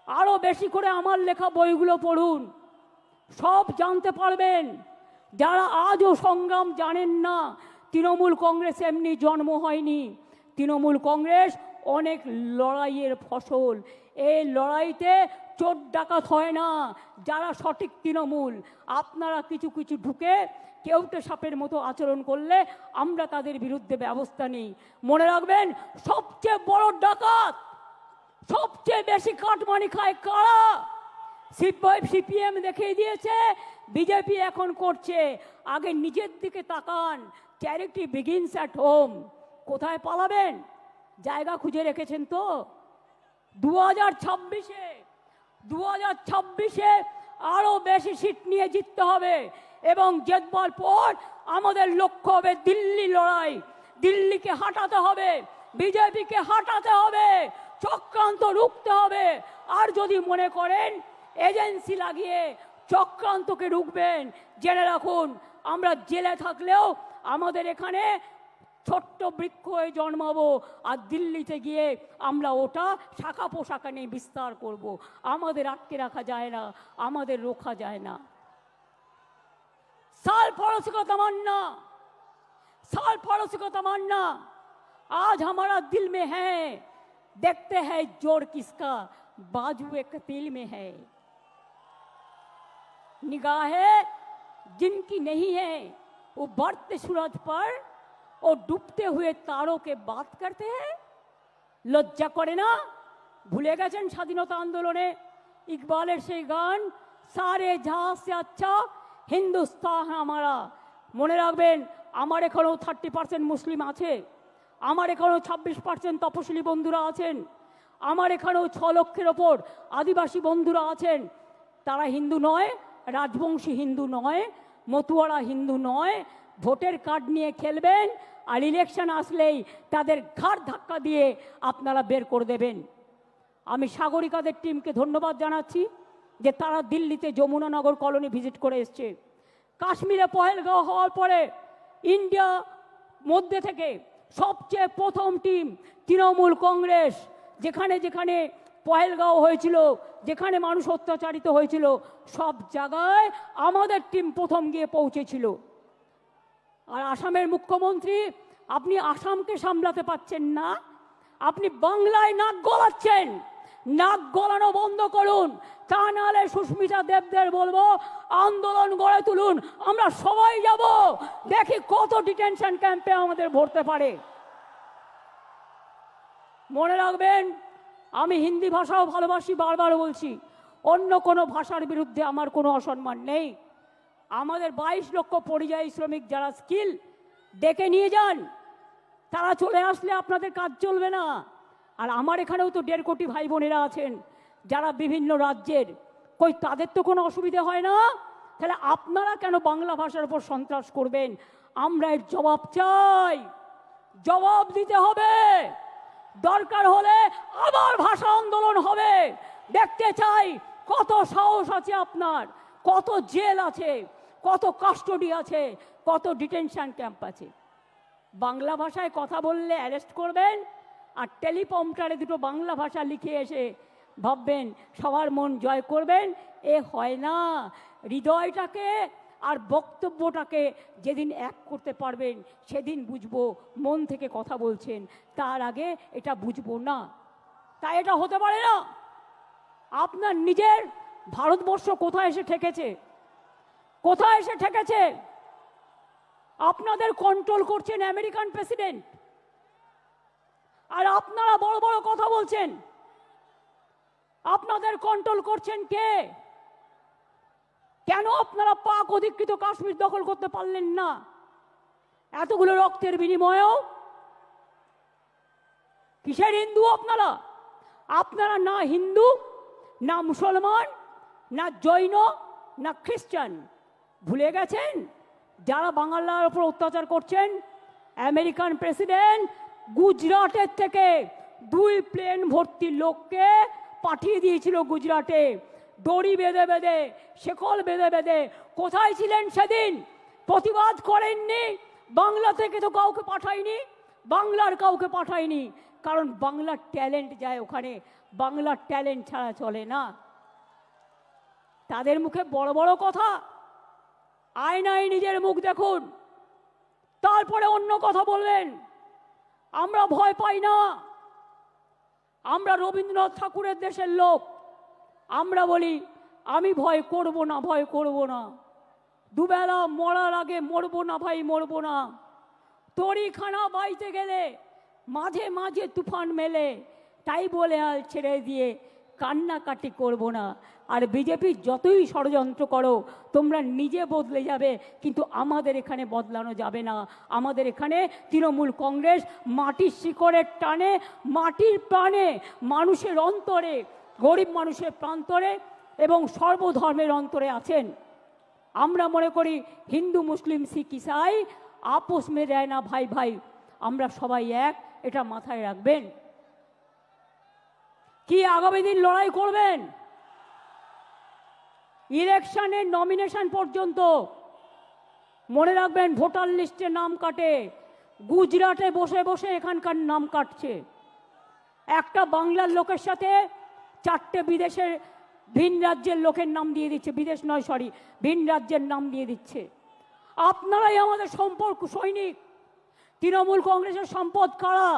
আরো বেশি করে আমার লেখা বইগুলো পড়ুন, সব জানতে পারবেন। যারা আজও সংগ্রাম জানেন না, তৃণমূল কংগ্রেস এমনি জন্ম হয়নি, তৃণমূল কংগ্রেস অনেক লড়াইয়ের ফসল। এই লড়াইতে চোর ডাকাত হয় না। যারা সঠিক তৃণমূল, আপনারা কিছু কিছু ঢুকে কেউটে সাপের মতো আচরণ করলে আমরা তাদের বিরুদ্ধে ব্যবস্থা নিই। মনে রাখবেন, সবচেয়ে বড় ডাকাত, সবচেয়ে বেশি কাটমানি খায় কারা? সিপিএম দেখিয়ে দিয়েছে, বিজেপি এখন করছে। আগে নিজের দিকে তাকান, চ্যারিটি বিগিনস অ্যাট হোম। কোথায় পালাবেন? জায়গা খুঁজে রেখেছেন তো? 2026-এ আরো বেশি সিট নিয়ে জিততে হবে, এবং জেতবার পর আমাদের লক্ষ্য হবে দিল্লি লড়াই। দিল্লিকে হাঁটাতে হবে, বিজেপিকে হাঁটাতে হবে, চক্রান্ত রুখতে হবে। আর যদি মনে করেন এজেন্সি লাগিয়ে চক্রান্তকে রুখবেন, জেনে রাখুন আমরা জেলে থাকলেও আমাদের এখানে ছোট্ট বৃক্ষ হয়ে জন্মাবো, আর দিল্লিতে গিয়ে আমরা ওটা শাখা পোশাখা নিয়ে বিস্তার করব। আমাদের আটকে রাখা যায় না, আমাদের রোখা যায় না। साल पड़ोसी को तमन्ना, साल पड़ोसी को तमन्ना आज हमारा दिल में है। देखते हैं जोर किसका बाजुए कतील में है। निगाहें जिनकी नहीं है वो बढ़ते सूरज पर और डूबते हुए तारों के बात करते हैं। लज्जा करे ना? भूले গেছেন স্বাধীনতা আন্দোলনে ইকবালের সেই গান, सारे जहां से अच्छा हिंदुस्तान हमारा। মনে রাখবেন, আমার এখানেও 30% মুসলিম আছে, আমার এখানেও 26% তপশিলি বন্ধুরা আছেন, আমার এখানেও 6 লক্ষের ওপর আদিবাসী বন্ধুরা আছেন। তারা হিন্দু নয়, রাজবংশী হিন্দু নয়, মতুয়ারা হিন্দু নয়। ভোটের কার্ড নিয়ে খেলবেন আর ইলেকশন আসলেই তাদের ঘাড় ধাক্কা দিয়ে আপনারা বের করে দেবেন। আমি সাগরিকাদের টিমকে ধন্যবাদ জানাচ্ছি যে তারা দিল্লিতে যমুনানগর কলোনি ভিজিট করে এসছে। কাশ্মীরে পহেলগাঁও হওয়ার পরে ইন্ডিয়া মধ্যে থেকে সবচেয়ে প্রথম টিম তৃণমূল কংগ্রেস, যেখানে যেখানে পহেলগাঁও হয়েছিল, যেখানে মানুষ অত্যাচারিত হয়েছিল, সব জায়গায় আমাদের টিম প্রথম গিয়ে পৌঁছেছিল। আর আসামের মুখ্যমন্ত্রী, আপনি আসামকে সামলাতে পারছেন না, আপনি বাংলায় নাক গলাচ্ছেন। নাক গলানো বন্ধ করুন, তা নাহলে সুস্মিতা দেবদের বলবো আন্দোলন গড়ে তুলুন, আমরা সবাই যাব, দেখি কত ডিটেনশন ক্যাম্পে আমাদের ভরতে পারে। মনে রাখবেন, আমি হিন্দি ভাষাও ভালোবাসি, বারবার বলছি, অন্য কোনো ভাষার বিরুদ্ধে আমার কোনো অসম্মান নেই। আমাদের 22 লক্ষ পরিযায়ী শ্রমিক যারা স্কিল, ডেকে নিয়ে যান, তারা চলে আসলে আপনাদের কাজ চলবে না। আর আমার এখানেও তো 1.5 কোটি ভাই বোনেরা আছেন যারা বিভিন্ন রাজ্যের, কই তাদের তো কোনো অসুবিধা হয় না, তাহলে আপনারা কেন বাংলা ভাষার উপর সন্ত্রাস করবেন? আমরা এর জবাব চাই, জবাব দিতে হবে। দরকার হলে আবার ভাষা আন্দোলন হবে। দেখতে চাই কত সাহস আছে আপনার, কত জেল আছে, কত কাস্টডি আছে, কত ডিটেনশন ক্যাম্প আছে। বাংলা ভাষায় কথা বললে অ্যারেস্ট করবেন, আর টেলিপ্রম্পটারে দুটো বাংলা ভাষা লিখে এসে ভাববেন সবার মন জয় করবেন। এ হয় না। হৃদয়টাকে আর বক্তব্যটাকে যেদিন এক করতে পারবেন সেদিন বুঝবো মন থেকে কথা বলছেন, তার আগে এটা বুঝবো না। তাই এটা হতে পারে না। আপনার নিজের ভারতবর্ষ কোথায় এসে ঠেকেছে? কোথায় এসে ঠেকেছে? আপনাদের কন্ট্রোল করছেন আমেরিকান প্রেসিডেন্ট, আর আপনারা বড় বড় কথা বলছেন। আপনাদের কন্ট্রোল করছেন কে? কেন আপনারা পাক অধিকৃত কাশ্মীর দখল করতে পারলেন না এতগুলো রক্তের বিনিময়েও? কিসের হিন্দু আপনারা? আপনারা না হিন্দু, না মুসলমান, না জৈন, না খ্রিস্টান। ভুলে গেছেন যারা বাংলার উপর অত্যাচার করছেন? আমেরিকান প্রেসিডেন্ট গুজরাটের থেকে 2 প্লেন ভর্তি লোককে পাঠিয়ে দিয়েছিল গুজরাটে, দড়ি বেঁধে বেঁধে, শেকল বেঁধে বেঁধে। কোথায় ছিলেন সেদিন? প্রতিবাদ করেননি। বাংলা থেকে তো কাউকে পাঠায়নি, বাংলার কাউকে পাঠায়নি, কারণ বাংলার ট্যালেন্ট যায় ওখানে, বাংলার ট্যালেন্ট ছাড়া চলে না। তাদের মুখে বড় বড় কথা, আয়নায় নিজের মুখ দেখুন, তারপরে অন্য কথা বলবেন। আমরা ভয় পাই না, আমরা রবীন্দ্রনাথ ঠাকুরের দেশের লোক। আমরা বলি আমি ভয় করব না, ভয় করব না, দুবেলা মরার আগে মরবো না ভাই, মরবো না। তরিখানা বাইতে গেলে মাঝে মাঝে তুফান মেলে, তাই বলে আল ছেড়ে দিয়ে কান্নাকাটি করব না। আর বিজেপি যতই ষড়যন্ত্র করো, তোমরা নিজে বদলে যাবে, কিন্তু আমাদের এখানে বদলানো যাবে না। আমাদের এখানে তৃণমূল কংগ্রেস মাটির শিকড়ের টানে, মাটির প্রাণে, মানুষের অন্তরে, গরিব মানুষের প্রান্তরে এবং সর্বধর্মের অন্তরে আছেন। আমরা মনে করি হিন্দু মুসলিম শিখ ইসাই আপোষ মে দেয় না ভাই ভাই, আমরা সবাই এক, এটা মাথায় রাখবেন। কি আগামী দিন লড়াই করবেন? ইলেকশনের নমিনেশন পর্যন্ত মনে রাখবেন, ভোটার লিস্টে নাম কাটে, গুজরাটে বসে বসে এখানকার নাম কাটছে। একটা বাংলার লোকের সাথে 4টে বিদেশের ভিন রাজ্যের লোকের নাম দিয়ে দিচ্ছে, বিদেশ নয় সরি, ভিন রাজ্যের নাম দিয়ে দিচ্ছে। আপনারাই আমাদের সম্পর্ক সৈনিক। তৃণমূল কংগ্রেসের সম্পদ কারা?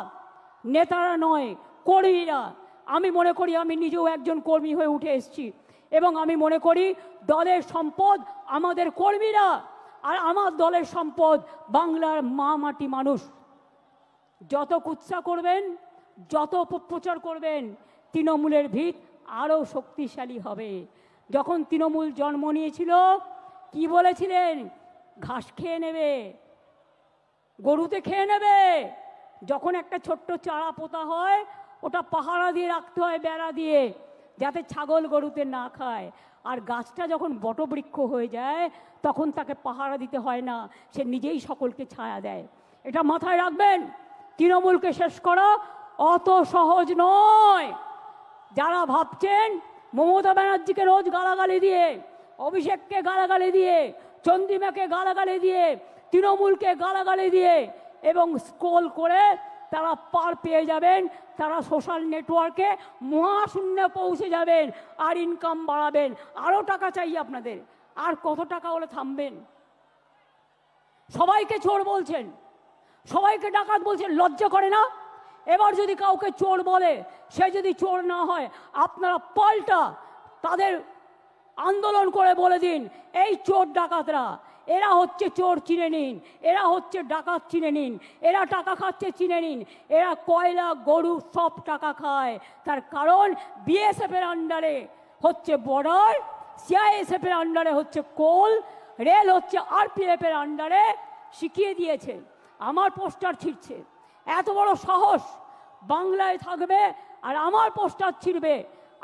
নেতারা নয়, কর্মীরা। আমি মনে করি, আমি নিজেও একজন কর্মী হয়ে উঠে এসেছি, এবং আমি মনে করি দলের সম্পদ আমাদের কর্মীরা, আর আমার দলের সম্পদ বাংলার মা মাটি মানুষ। যত কুৎসা করবেন, যত অপপ্রচার করবেন, তৃণমূলের ভিত আরও শক্তিশালী হবে। যখন তৃণমূল জন্ম নিয়েছিল কি বলেছিলেন? ঘাস খেয়ে নেবে, গরুতে খেয়ে নেবে। যখন একটা ছোট্ট চারা পোতা হয় ওটা পাহারা দিয়ে রাখতে হয় বেড়া দিয়ে, যাতে ছাগল গরুতে না খায়। আর গাছটা যখন বটবৃক্ষ হয়ে যায় তখন তাকে পাহারা দিতে হয় না, সে নিজেই সকলকে ছায়া দেয়। এটা মাথায় রাখবেন। তৃণমূলকে শেষ করা অত সহজ নয়। যারা ভাবছেন মমতা ব্যানার্জিকে রোজ গালাগালি দিয়ে, অভিষেককে গালাগালি দিয়ে, চন্দ্রিমাকে গালাগালি দিয়ে, তৃণমূলকে গালাগালি দিয়ে এবং স্ক্রোল করে তারা পার পেয়ে যাবেন, তারা সোশ্যাল নেটওয়ার্কে মহাশূন্যে পৌঁছে যাবেন আর ইনকাম বাড়াবেন। আরও টাকা চাই আপনাদের। আর কত টাকা হলে থামবেন? সবাইকে চোর বলছেন, সবাইকে ডাকাত বলছেন, লজ্জা করে না? এবার যদি কাউকে চোর বলে, সে যদি চোর না হয়, আপনারা পাল্টা তাদের আন্দোলন করে বলে দিন, এই চোর ডাকাতরা, এরা হচ্ছে চোর চিনে নিন, এরা হচ্ছে ডাকাত চিনে নিন, এরা টাকা খাচ্ছে চিনে নিন। এরা কয়লা গরু সব টাকা খায়। তার কারণ বিএসএফ এর আন্ডারে হচ্ছে বর্ডার, সিআইএসএফ এর আন্ডারে হচ্ছে কোল, রেল হচ্ছে আরপিএফ এর আন্ডারে। শিখিয়ে দিয়েছে। আমার পোস্টার ছিঁড়ছে, এত বড় সাহস! বাংলায় থাকবে আর আমার পোস্টার ছিঁড়বে।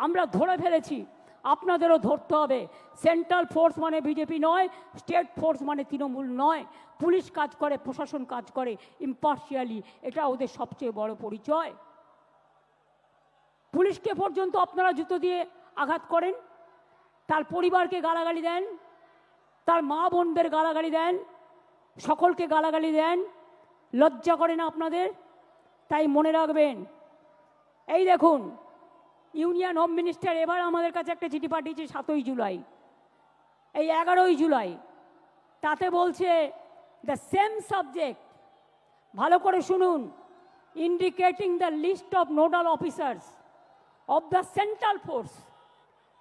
আমরা ধরে ফেলেছি, আপনাদেরও ধরতে হবে। সেন্ট্রাল ফোর্স মানে বিজেপি নয়, স্টেট ফোর্স মানে তৃণমূল নয়। পুলিশ কাজ করে, প্রশাসন কাজ করে ইম্পার্শিয়ালি, এটা ওদের সবচেয়ে বড় পরিচয়। পুলিশকে পর্যন্ত আপনারা জুতো দিয়ে আঘাত করেন, তার পরিবারকে গালাগালি দেন, তার মা বোনদের গালাগালি দেন, সকলকে গালাগালি দেন। লজ্জা করে না আপনাদের? তাই মনে রাখবেন, এই দেখুন ইউনিয়ন হোম মিনিস্টার এবার আমাদের কাছে একটা চিঠি পাঠিয়েছে 7ই জুলাই, এই 11ই জুলাই। তাতে বলছে দ্য সেম সাবজেক্ট, ভালো করে শুনুন, indicating the list of nodal officers of the central force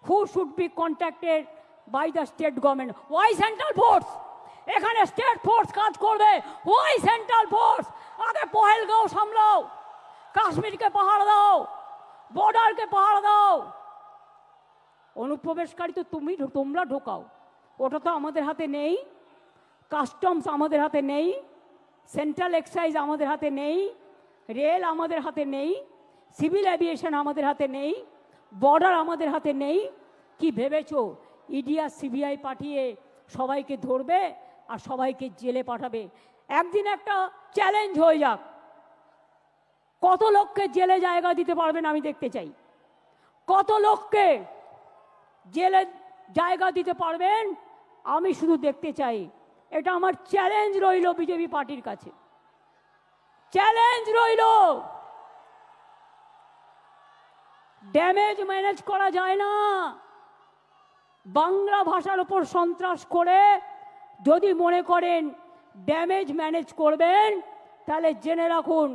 who should be contacted by the state government. Why central force? এখানে স্টেট ফোর্স কাজ করবে। Why central force? আগে পহেলগাঁও সামলাও, কাশ্মীরকে পাহাড় দাও, বর্ডারকে পাহাড় দাও। অনুপ্রবেশকারী তো তোমরা ঢোকাও, ওটা তো আমাদের হাতে নেই। কাস্টমস আমাদের হাতে নেই, সেন্ট্রাল এক্সাইজ আমাদের হাতে নেই, রেল আমাদের হাতে নেই, সিভিল এভিয়েশন আমাদের হাতে নেই, বর্ডার আমাদের হাতে নেই। কি ভেবেছো ইডি আর সিবিআই পাঠিয়ে সবাইকে ধরবে আর সবাইকে জেলে পাঠাবে? একদিন একটা চ্যালেঞ্জ হয়ে যাক, কত লোককে জেলে জায়গা দিতে পারবেন আমি দেখতে চাই। কত লোককে জেলে জায়গা দিতে পারবেন আমি শুধু দেখতে চাই। এটা আমার চ্যালেঞ্জ রইল বিজেপি পার্টির কাছে, চ্যালেঞ্জ রইল। ড্যামেজ ম্যানেজ করা যায় না। বাংলা ভাষার উপর সন্ত্রাস করে যদি মনে করেন ড্যামেজ ম্যানেজ করবেন, তাহলে জেনে রাখুন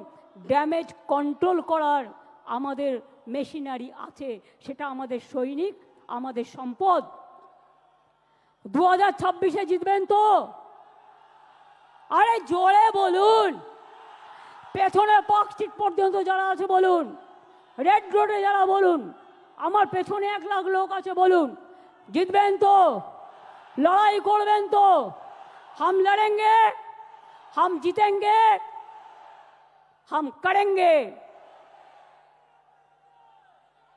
ড্যামেজ কন্ট্রোল করার আমাদের মেশিনারি আছে, সেটা আমাদের সৈনিক, আমাদের সম্পদ। 2026-এ জিতবেন তো? আরে জোরে বলুন। পেছনে পার্ক স্ট্রিট পর্যন্ত যারা আছে বলুন, রেড রোডে যারা বলুন, আমার পেছনে 1 লাখ লোক আছে বলুন, জিতবেন তো? লড়াই করবেন তো? हम लड़ेंगे, हम जीतेंगे, हम करेंगे।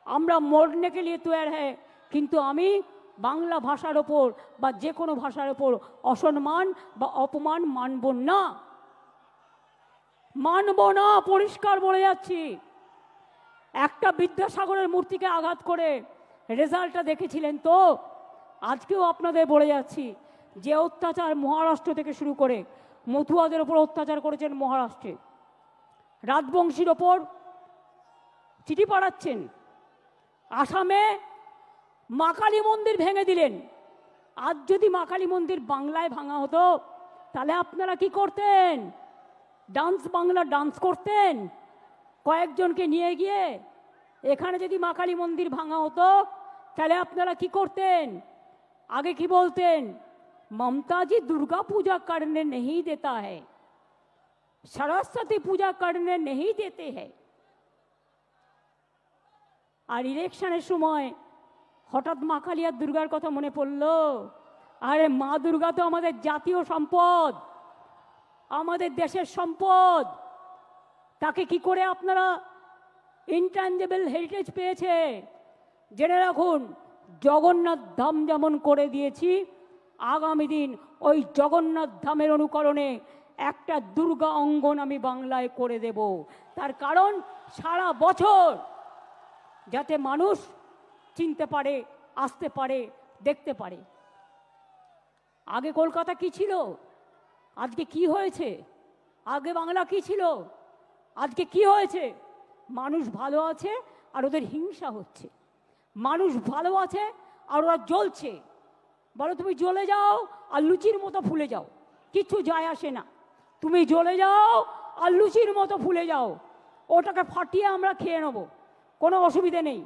আমরা মরने के लिए तैयार है, কিন্তু আমি বাংলা ভাষার ওপর বা যে কোনো ভাষার ওপর অসম্মান বা অপমান মানব না, মানব না। পরিষ্কার বলে যাচ্ছি। একটা বিদ্যাসাগরের মূর্তিকে আঘাত করে রেজাল্টটা দেখেছিলেন তো? আজকেও আপনাদের বলে যাচ্ছি, যে অত্যাচার মহারাষ্ট্র থেকে শুরু করে মতুয়াদের ওপর অত্যাচার করেছেন মহারাষ্ট্রে, রাজবংশীর ওপর চিঠি পাঠাচ্ছেন, আসামে মা কালী মন্দির ভেঙে দিলেন। আজ যদি মা কালী মন্দির বাংলায় ভাঙা হতো তাহলে আপনারা কি করতেন? ডান্স বাংলা ডান্স করতেন কয়েকজনকে নিয়ে গিয়ে। এখানে যদি মা কালী মন্দির ভাঙা হতো তাহলে আপনারা কি করতেন? আগে কি বলতেন? ममता जी दुर्गा पूजा करने नहीं देता है, सरस्वती पूजा करने नहीं देते हैं। আর ইলেকশনের সময় হঠাৎ মা কালী আর দুর্গার কথা মনে পড়লো। আরে মা দুর্গা তো আমাদের জাতীয় সম্পদ। আমাদের দেশের সম্পদ, তাকে কি করে আপনারা ইনট্যাঞ্জেবল হেরিটেজ পেয়েছে? জেনে রাখুন, জগন্নাথ ধাম যেমন করে দিয়েছি, আগামী দিন ওই জগন্নাথ ধামের অনুকরণে একটা দুর্গা অঙ্গন আমি বাংলায় করে দেব। তার কারণ সারা বছর যাতে মানুষ চিনতে পারে, আসতে পারে, দেখতে পারে। আগে কলকাতা কি ছিল, আজকে কি হয়েছে? আগে বাংলা কি ছিল, আজকে কি হয়েছে? মানুষ ভালো আছে আর ওদের হিংসা হচ্ছে। মানুষ ভালো আছে আর ওরা জ্বলছে। বলো তুমি জ্বলে যাও আর লুচির মতো ফুলে যাও, কিছু যায় আসে না। তুমি জ্বলে যাও আর লুচির মতো ফুলে যাও, ওটাকে ফাটিয়ে আমরা খেয়ে নেব, কোনো অসুবিধে নেই।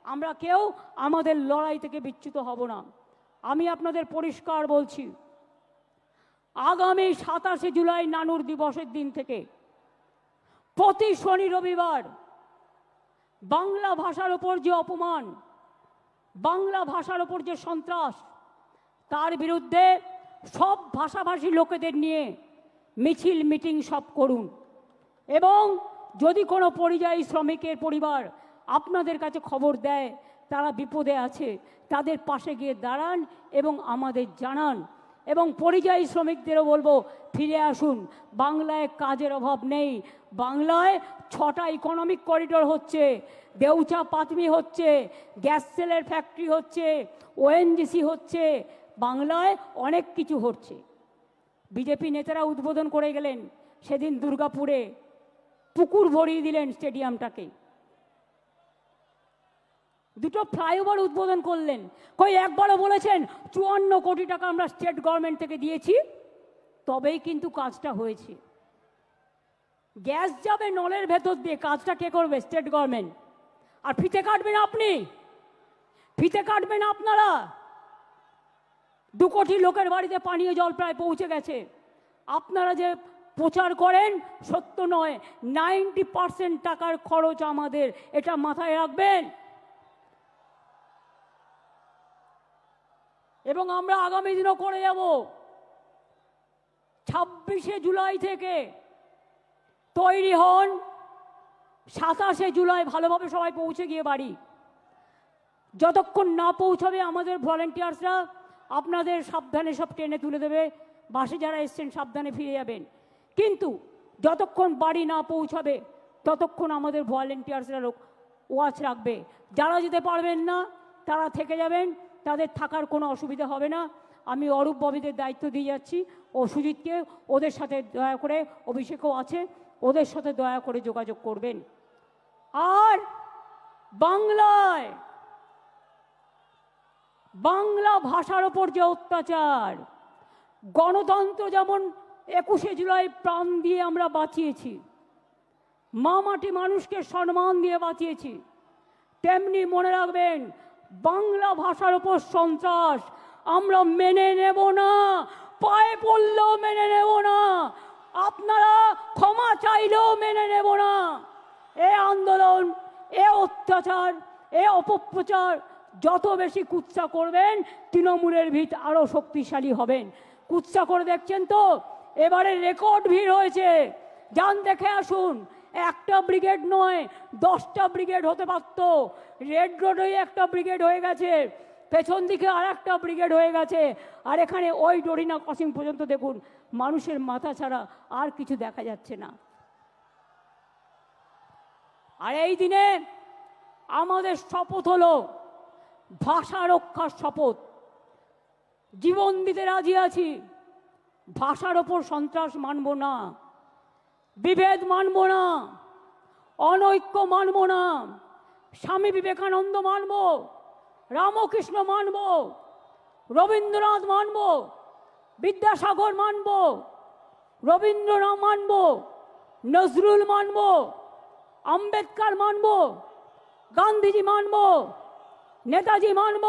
আমরা কেউ আমাদের লড়াই থেকে বিচ্যুত হব না। আমি আপনাদের পরিষ্কার বলছি, আগামী 27শে জুলাই নানুর দিবসের দিন থেকে প্রতি শনি রবিবার বাংলা ভাষার ওপর যে অপমান, বাংলা ভাষার ওপর যে সন্ত্রাস, তার বিরুদ্ধে সব ভাষাভাষী লোকেদের নিয়ে মিছিল মিটিং সব করুন। এবং যদি কোনো পরিযায়ী শ্রমিকের পরিবার আপনাদের কাছে খবর দেয় তারা বিপদে আছে, তাদের পাশে গিয়ে দাঁড়ান এবং আমাদের জানান। এবং পরিযায়ী শ্রমিকদেরও বলবো, ফিরে আসুন, বাংলায় কাজের অভাব নেই। বাংলায় 6টা ইকোনমিক করিডোর হচ্ছে, দেউচা পাতমি হচ্ছে, গ্যাস সেলের ফ্যাক্টরি হচ্ছে, ওএনজিসি হচ্ছে, বাংলায় অনেক কিছু হচ্ছে। বিজেপি নেতারা উদ্বোধন করে গেলেন সেদিন দুর্গাপুরে, পুকুর ভরিয়ে দিলেন স্টেডিয়ামটাকে, 2টো ফ্লাইওভার উদ্বোধন করলেন। কই একবারও বলেছেন 54 কোটি টাকা আমরা স্টেট গভর্নমেন্ট থেকে দিয়েছি, তবেই কিন্তু কাজটা হয়েছে। গ্যাস যাবে নলের ভেতর দিয়ে, কাজটা কে করবে? State government. আর ফিতে কাটবেন আপনি, ফিতে কাটবেন আপনারা। 2 কোটি লোকের বাড়িতে পানীয় জল প্রায় পৌঁছে গেছে। আপনারা যে প্রচার করেন সত্য নয়, 90% টাকার খরচ আমাদের, এটা মাথায় রাখবেন। এবং আমরা আগামী দিনও করে যাব। 26শে জুলাই থেকে তৈরি হন, 27শে জুলাই ভালোভাবে সবাই পৌঁছে গিয়ে বাড়ি। যতক্ষণ না পৌঁছাবে আমাদের ভলেন্টিয়ার্সরা আপনাদের সাবধানে সব টেনে তুলে দেবে, বাসে যারা এসছেন সাবধানে ফিরে যাবেন। কিন্তু যতক্ষণ বাড়ি না পৌঁছাবে ততক্ষণ আমাদের ভলেন্টিয়ার্সরা ওয়াচ রাখবে। যারা যেতে পারবেন না তারা থেকে যাবেন, তাদের থাকার কোনো অসুবিধা হবে না। আমি অরূপ ববিদের দায়িত্ব দিয়ে যাচ্ছি ও সুজিতকে, ওদের সাথে দয়া করে, অভিষেকও আছে, ওদের সাথে দয়া করে যোগাযোগ করবেন। আর বাংলায় বাংলা ভাষার ওপর যে অত্যাচার, গণতন্ত্র যেমন 21শে জুলাই প্রাণ দিয়ে আমরা বাঁচিয়েছি, মা মাটি মানুষকে সম্মান দিয়ে বাঁচিয়েছি, তেমনি মনে রাখবেন বাংলা ভাষার ওপর সন্ত্রাস আমরা মেনে নেব না, পায়ে পড়লেও মেনে নেব না, আপনারা ক্ষমা চাইলেও মেনে নেব না। এ আন্দোলন, এ অত্যাচার, এ অপপ্রচার যত বেশি কুৎসা করবেন তৃণমূলের ভিত আরো শক্তিশালী হবেন। কুৎসা করে দেখছেন তো, এবারে রেকর্ড ভিড় হয়েছে, যান দেখে আসুন। একটা ব্রিগেড নয়, 10টা ব্রিগেড হতে পারত। রেড রোডে একটা ব্রিগেড হয়ে গেছে, পেছন দিকে আর একটা ব্রিগেড হয়ে গেছে, আর এখানে ওই ডরিনা ক্রসিং পর্যন্ত দেখুন, মানুষের মাথা ছাড়া আর কিছু দেখা যাচ্ছে না। আর এই দিনে আমাদের শপথ হলো ভাষা রক্ষার শপথ। জীবন দিতে রাজি আছি, ভাষার ওপর সন্ত্রাস মানব না, বিভেদ মানব না, অনৈক্য মানব না। স্বামী বিবেকানন্দ মানব, রামকৃষ্ণ মানব, রবীন্দ্রনাথ মানব, বিদ্যাসাগর মানব, রবীন্দ্রনাথ মানব, নজরুল মানব, আম্বেদকর মানব, গান্ধীজি মানব, নেতাজি মানব।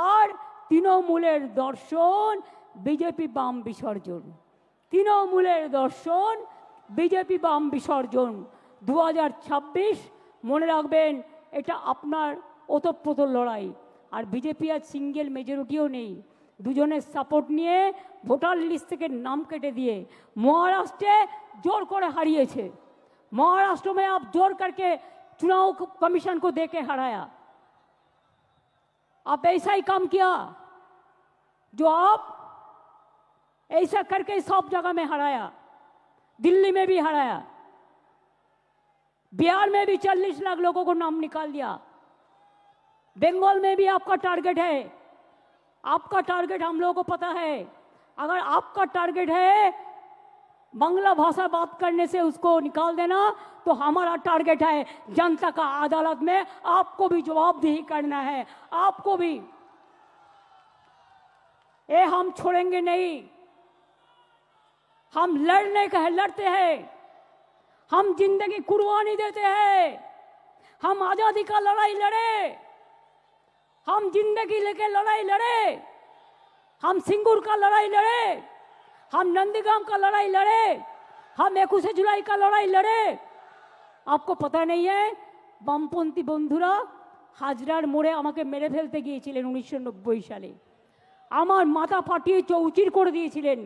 আর তৃণমূলের দর্শন বিজেপি বাম বিসর্জন, তৃণমূলের দর্শন বিজেপি বাম বিসর্জন। 2026 মনে রাখবেন, এটা আপনার ওতপ্রোত লড়াই। আর বিজেপি আজ সিঙ্গেল মেজরিটিও নেই, দুজনের সাপোর্ট নিয়ে ভোটার লিস্ট থেকে नाम কেটে দিয়ে महाराष्ट्र जोर করে হারিয়েছে। महाराष्ट्र में आप जोर करके चुनाव कमीशन को देके हराया। आप ऐसा ही काम किया जो आप ऐसा करके सब जगह में हराया। दिल्ली में भी हराया, बिहार में भी 40 लाख लोगों को नाम निकाल दिया। बंगाल में भी आपका टारगेट है। आपका टारगेट हम लोगों को पता है। अगर आपका टारगेट है बांग्ला भाषा बात करने से उसको निकाल देना, तो हमारा टारगेट है जनता का अदालत में आपको भी जवाबदेही करना है। आपको भी ये हम छोड़ेंगे नहीं। हम लड़ते हैं, हम जिंदगी कुर्बानी देते हैं। हम आजादी का लड़ाई लड़े, हम जिंदगी लेके लड़ाई लड़े, हम सिंगूर का लड़ाई लड़े, हम नंदीग्राम का लड़ाई लड़े, हम 21 जुलाई का लड़ाई लड़े। आपको पता नहीं है বামপন্থী বন্ধুরা হাজরার মোড়ে আমাকে মেরে ফেলতে গিয়েছিলেন 1990 সালে। আমার মাথা ফাটিয়ে চৌচির করে দিয়েছিলেন।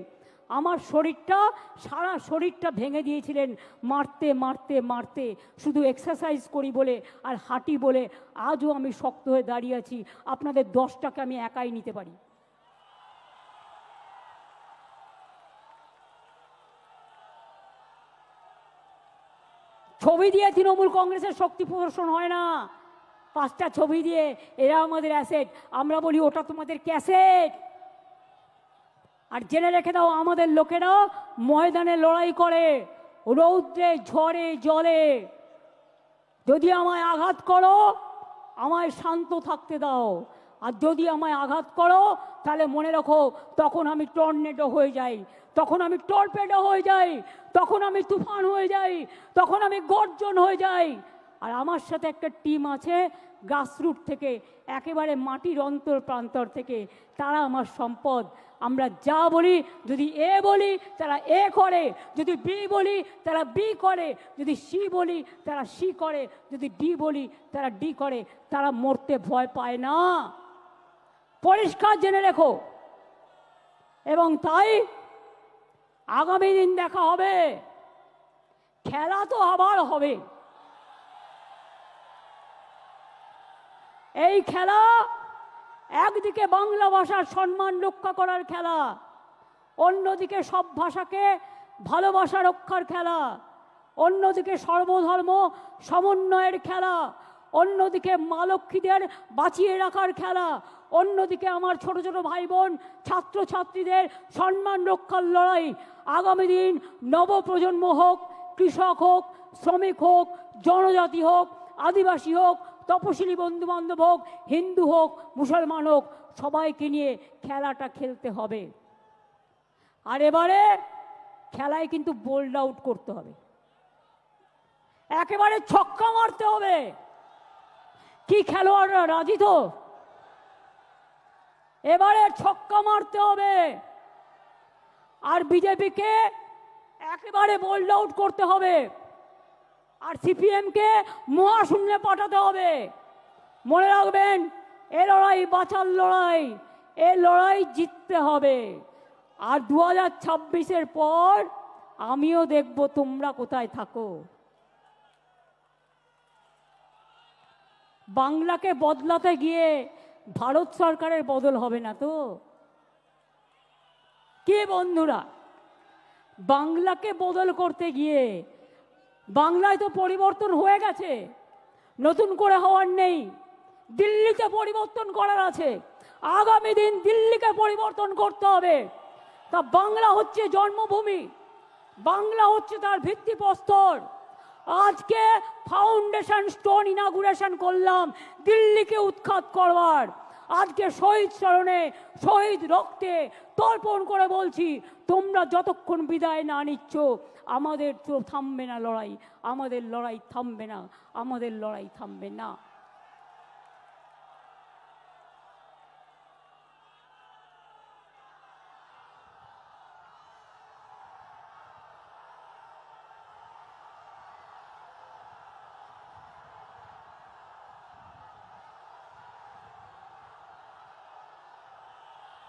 আমার শরীরটা সারা শরীরটা ভেঙে দিয়েছিলেন মারতে মারতে মারতে। শুধু এক্সারসাইজ করি বলে আর হাঁটি বলে আজও আমি শক্ত হয়ে দাঁড়িয়ে আছি। আপনাদের 10টাকে আমি একাই নিতে পারি। ছবি দিয়ে তৃণমূল কংগ্রেসের শক্তি প্রদর্শন হয় না। 5টা ছবি দিয়ে এরা আমাদের অ্যাসেট, আমরা বলি ওটা তোমাদের ক্যাসেট। আর জেনে রেখে দাও, আমাদের লোকেরা ময়দানে লড়াই করে, রৌদ্রে ঝড়ে জলে। যদি আমায় আঘাত করো আমায় শান্ত থাকতে দাও, আর যদি আমায় আঘাত করো তাহলে মনে রাখো তখন আমি টর্নেডো হয়ে যাই, তখন আমি টর্পেডো হয়ে যাই, তখন আমি তুফান হয়ে যাই, তখন আমি গর্জন হয়ে যাই। আর আমার সাথে একটা টিম আছে গ্রাসরুট থেকে, একেবারে মাটির অন্তর প্রান্তর থেকে। তারা আমার সম্পদ। আমরা যা বলি, যদি এ বলি তারা এ করে, যদি বি বলি তারা বি করে, যদি সি বলি তারা সি করে, যদি ডি বলি তারা ডি করে। তারা মরতে ভয় পায় না, পরিষ্কার জেনে রেখো। এবং তাই আগামী দিন দেখা হবে, খেলা তো আবার হবে। এই খেলা একদিকে বাংলা ভাষার সম্মান রক্ষা করার খেলা, অন্যদিকে সব ভাষাকে ভালোবাসা রক্ষার খেলা, অন্যদিকে সর্বধর্ম সমন্বয়ের খেলা, অন্যদিকে মা লক্ষ্মীদের বাঁচিয়ে রাখার খেলা, অন্যদিকে আমার ছোট ছোট ভাই বোন ছাত্রছাত্রীদের সম্মান রক্ষার লড়াই। আগামী দিন নবপ্রজন্ম হোক, কৃষক হোক, শ্রমিক হোক, জনজাতি হোক, আদিবাসী হোক, তপশিলি বন্ধুবান্ধব হোক, হিন্দু হোক, মুসলমান হোক, সবাইকে নিয়ে খেলাটা খেলতে হবে। আর এবারে খেলায় কিন্তু বোল্ড আউট করতে হবে, একেবারে ছক্কা মারতে হবে। কি খেলোয়াড়রা রাজি তো? এবারে ছক্কা মারতে হবে। আর বিজেপিকে একেবারে বোল্ড আউট করতে হবে, আর সিপিএমকে মহাশূন্যে পাঠাতে হবে। মনে রাখবেন, এ লড়াই বাঁচার লড়াই, এ লড়াই জিততে হবে। আর 2026-এর পর আমিও দেখব তোমরা কোথায় থাকো। বাংলাকে বদলাতে গিয়ে ভারত সরকারের বদল হবে না তো? কে বন্ধুরা, বাংলাকে বদল করতে গিয়ে বাংলায় তো পরিবর্তন হয়ে গেছে, নতুন করে হওয়ার নেই। দিল্লিতে পরিবর্তন করার আছে, আগামী দিন দিল্লিকে পরিবর্তন করতে হবে। তা বাংলা হচ্ছে জন্মভূমি, বাংলা হচ্ছে তার ভিত্তিপ্রস্তর। আজকে ফাউন্ডেশন স্টোন ইনাগুরেশন করলাম দিল্লিকে উৎখাত করবার। আজকে শহীদ স্মরণে, শহীদ রক্তে তর্পণ করে বলছি, তোমরা যতক্ষণ বিদায় না নিচ্ছ আমাদের তো থামবে না লড়াই, আমাদের লড়াই থামবে না, আমাদের লড়াই থামবে না।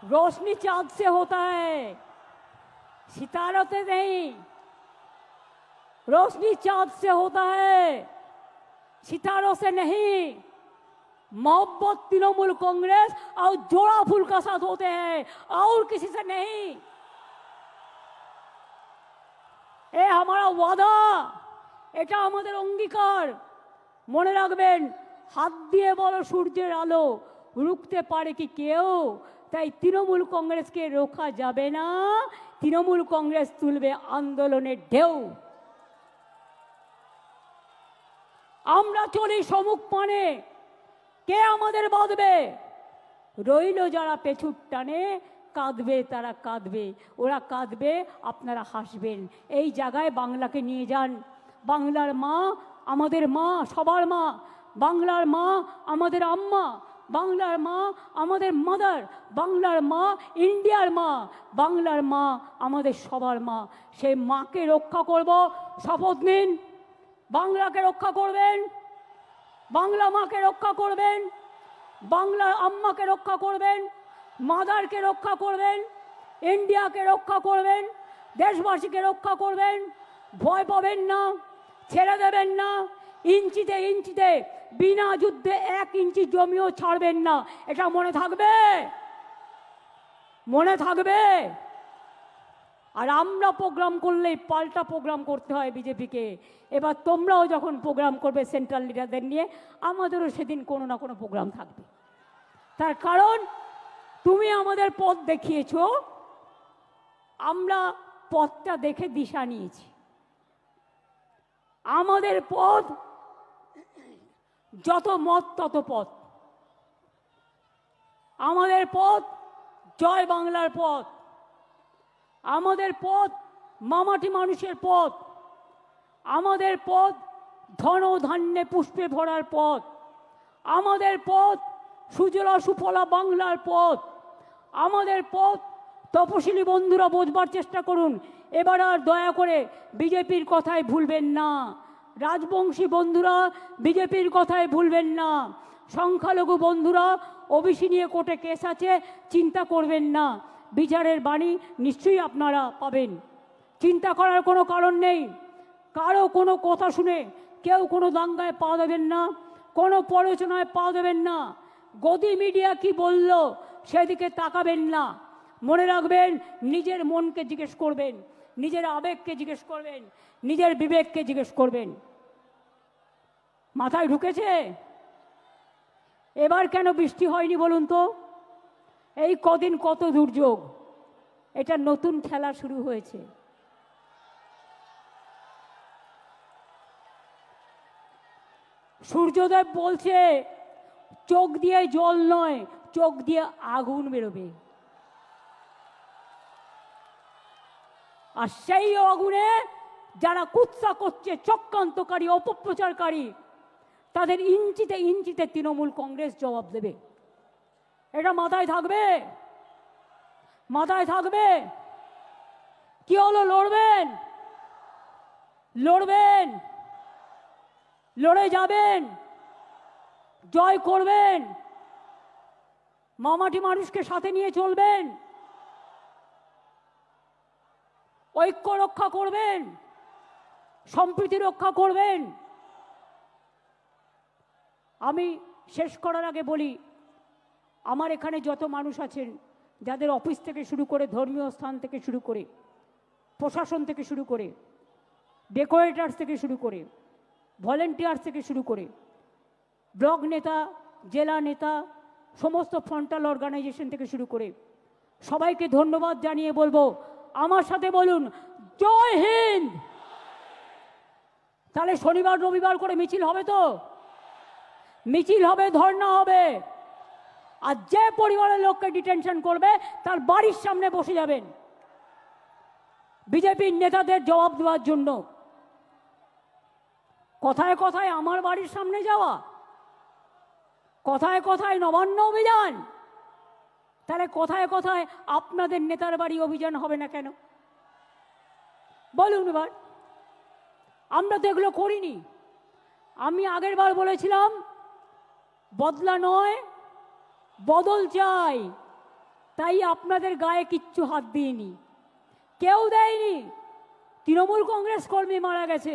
रोशनी चांद से होता है, सितारों से नहीं। रोशनी चांद से होता है, सितारों से नहीं। मोहब्बत तृणमूल कांग्रेस और जोड़ा फूल का साथ होते हैं और किसी से नहीं। এ हमारा वादा, এটা আমাদের অঙ্গীকার। মনে রাখবেন, হাত দিয়ে বলো সূর্যের আলো, রুখতে পারে কি কেউ? তাই তৃণমূল কংগ্রেসকে রোখা যাবে না। তৃণমূল কংগ্রেস তুলবে আন্দোলনের ঢেউ। আমরা চলি সম্মুখ পানে, কে আমাদের বাঁধবে? রইল যারা পেছুর টানে, কাঁদবে তারা কাঁদবে, ওরা কাঁদবে আপনারা হাসবেন। এই জায়গায় বাংলাকে নিয়ে যান। বাংলার মা আমাদের মা, সবার মা। বাংলার মা আমাদের আম্মা, বাংলার মা আমাদের মাদার, বাংলার মা ইন্ডিয়ার মা, বাংলার মা আমাদের সবার মা। সেই মাকে রক্ষা করব, শপথ নিন। বাংলাকে রক্ষা করবেন, বাংলা মাকে রক্ষা করবেন, বাংলার আম্মাকে রক্ষা করবেন, মাদারকে রক্ষা করবেন, ইন্ডিয়াকে রক্ষা করবেন, দেশবাসীকে রক্ষা করবেন। ভয় পাবেন না, ছেড়ে দেবেন না। ইঞ্চিতে ইঞ্চিতে, বিনা যুদ্ধে 1 ইঞ্চি জমিও ছাড়বেন না। এটা মনে থাকবে, মনে থাকবে। আর আমরা প্রোগ্রাম করলেই পাল্টা প্রোগ্রাম করতে হয় বিজেপিকে। এবার তোমরাও যখন প্রোগ্রাম করবে সেন্ট্রাল লিডারদের নিয়ে, আমাদেরও সেদিন কোনো না কোনো প্রোগ্রাম থাকবে। তার কারণ তুমি আমাদের পথ দেখিয়েছ, আমরা পথটা দেখে দিশা নিয়েছি। আমাদের পথ যত মত তত পথ। আমাদের পথ জয় বাংলার পথ। আমাদের পথ মামাটি মানুষের পথ। আমাদের পথ ধন ধান্যে পুষ্পে ভরার পথ। আমাদের পথ সুজলা সুফলা বাংলার পথ। আমাদের পথ তপশিলি বন্ধুরা বোঝবার চেষ্টা করুন। এবার আর দয়া করে বিজেপির কথায় ভুলবেন না। রাজবংশী বন্ধুরা বিজেপির কথায় ভুলবেন না। সংখ্যালঘু বন্ধুরা, ওবিসি নিয়ে কোর্টে কেস আছে, চিন্তা করবেন না। বিচারের বাণী নিশ্চয়ই আপনারা পাবেন, চিন্তা করার কোনো কারণ নেই। কারো কোনো কথা শুনে কেউ কোনো দাঙ্গায় পা দেবেন না, কোনো প্ররোচনায় পা দেবেন না। গদি মিডিয়া কি বলল সেদিকে তাকাবেন না। মনে রাখবেন, নিজের মনকে জিজ্ঞেস করবেন, নিজের আবেগকে জিজ্ঞেস করবেন, নিজের বিবেককে জিজ্ঞেস করবেন। মাথায় ঢুকেছে? এবার কেন বৃষ্টি হয়নি বলুন তো? এই কদিন কত দুর্যোগ। এটা নতুন খেলা শুরু হয়েছে। সূর্যদেব বলছে চোখ দিয়ে জল নয়, চোখ দিয়ে আগুন বেরোবে। আর সেই আগুনে যারা কুৎসা করছে, চক্রান্তকারী, অপপ্রচারকারী, তাদের ইঞ্চিতে ইঞ্চিতে তৃণমূল কংগ্রেস জবাব দেবে। এটা মাথায় থাকবে, মাথায় থাকবে। কি হলো? লড়বেন, লড়বেন, লড়ে যাবেন, জয় করবেন, মামাটি মানুষকে সাথে নিয়ে চলবেন, ঐক্য রক্ষা করবেন, সম্প্রীতি রক্ষা করবেন। আমি শেষ করার আগে বলি, আমার এখানে যত মানুষ আছেন, যাদের অফিস থেকে শুরু করে, ধর্মীয় স্থান থেকে শুরু করে, প্রশাসন থেকে শুরু করে, ডেকোরেটার্স থেকে শুরু করে, ভলেন্টিয়ার্স থেকে শুরু করে, ব্লক নেতা, জেলা নেতা, সমস্ত ফ্রন্টাল অর্গানাইজেশন থেকে শুরু করে সবাইকে ধন্যবাদ জানিয়ে বলবো, আমার সাথে বলুন জয় হিন্দ। তাহলে শনিবার রবিবার করে মিছিল হবে তো? মিছিল হবে, ধর্ণা হবে। আর যে পরিবারের লোককে ডিটেনশন করবে তার বাড়ির সামনে বসে যাবেন বিজেপির নেতাদের জবাব দেওয়ার জন্য। কথায় কথায় আমার বাড়ির সামনে যাওয়া, কথায় কথায় নবান্ন অভিযান, তাহলে কথায় কথায় আপনাদের নেতার বাড়ি অভিযান হবে না কেন বলুন? এবার আমরা তো এগুলো করিনি। আমি আগের বার বলেছিলাম বদলা নয়, বদল চাই। তাই আপনাদের গায়ে কিচ্ছু হাত দিইনি, কেউ দেয়নি। তৃণমূল কংগ্রেস কর্মী মারা গেছে,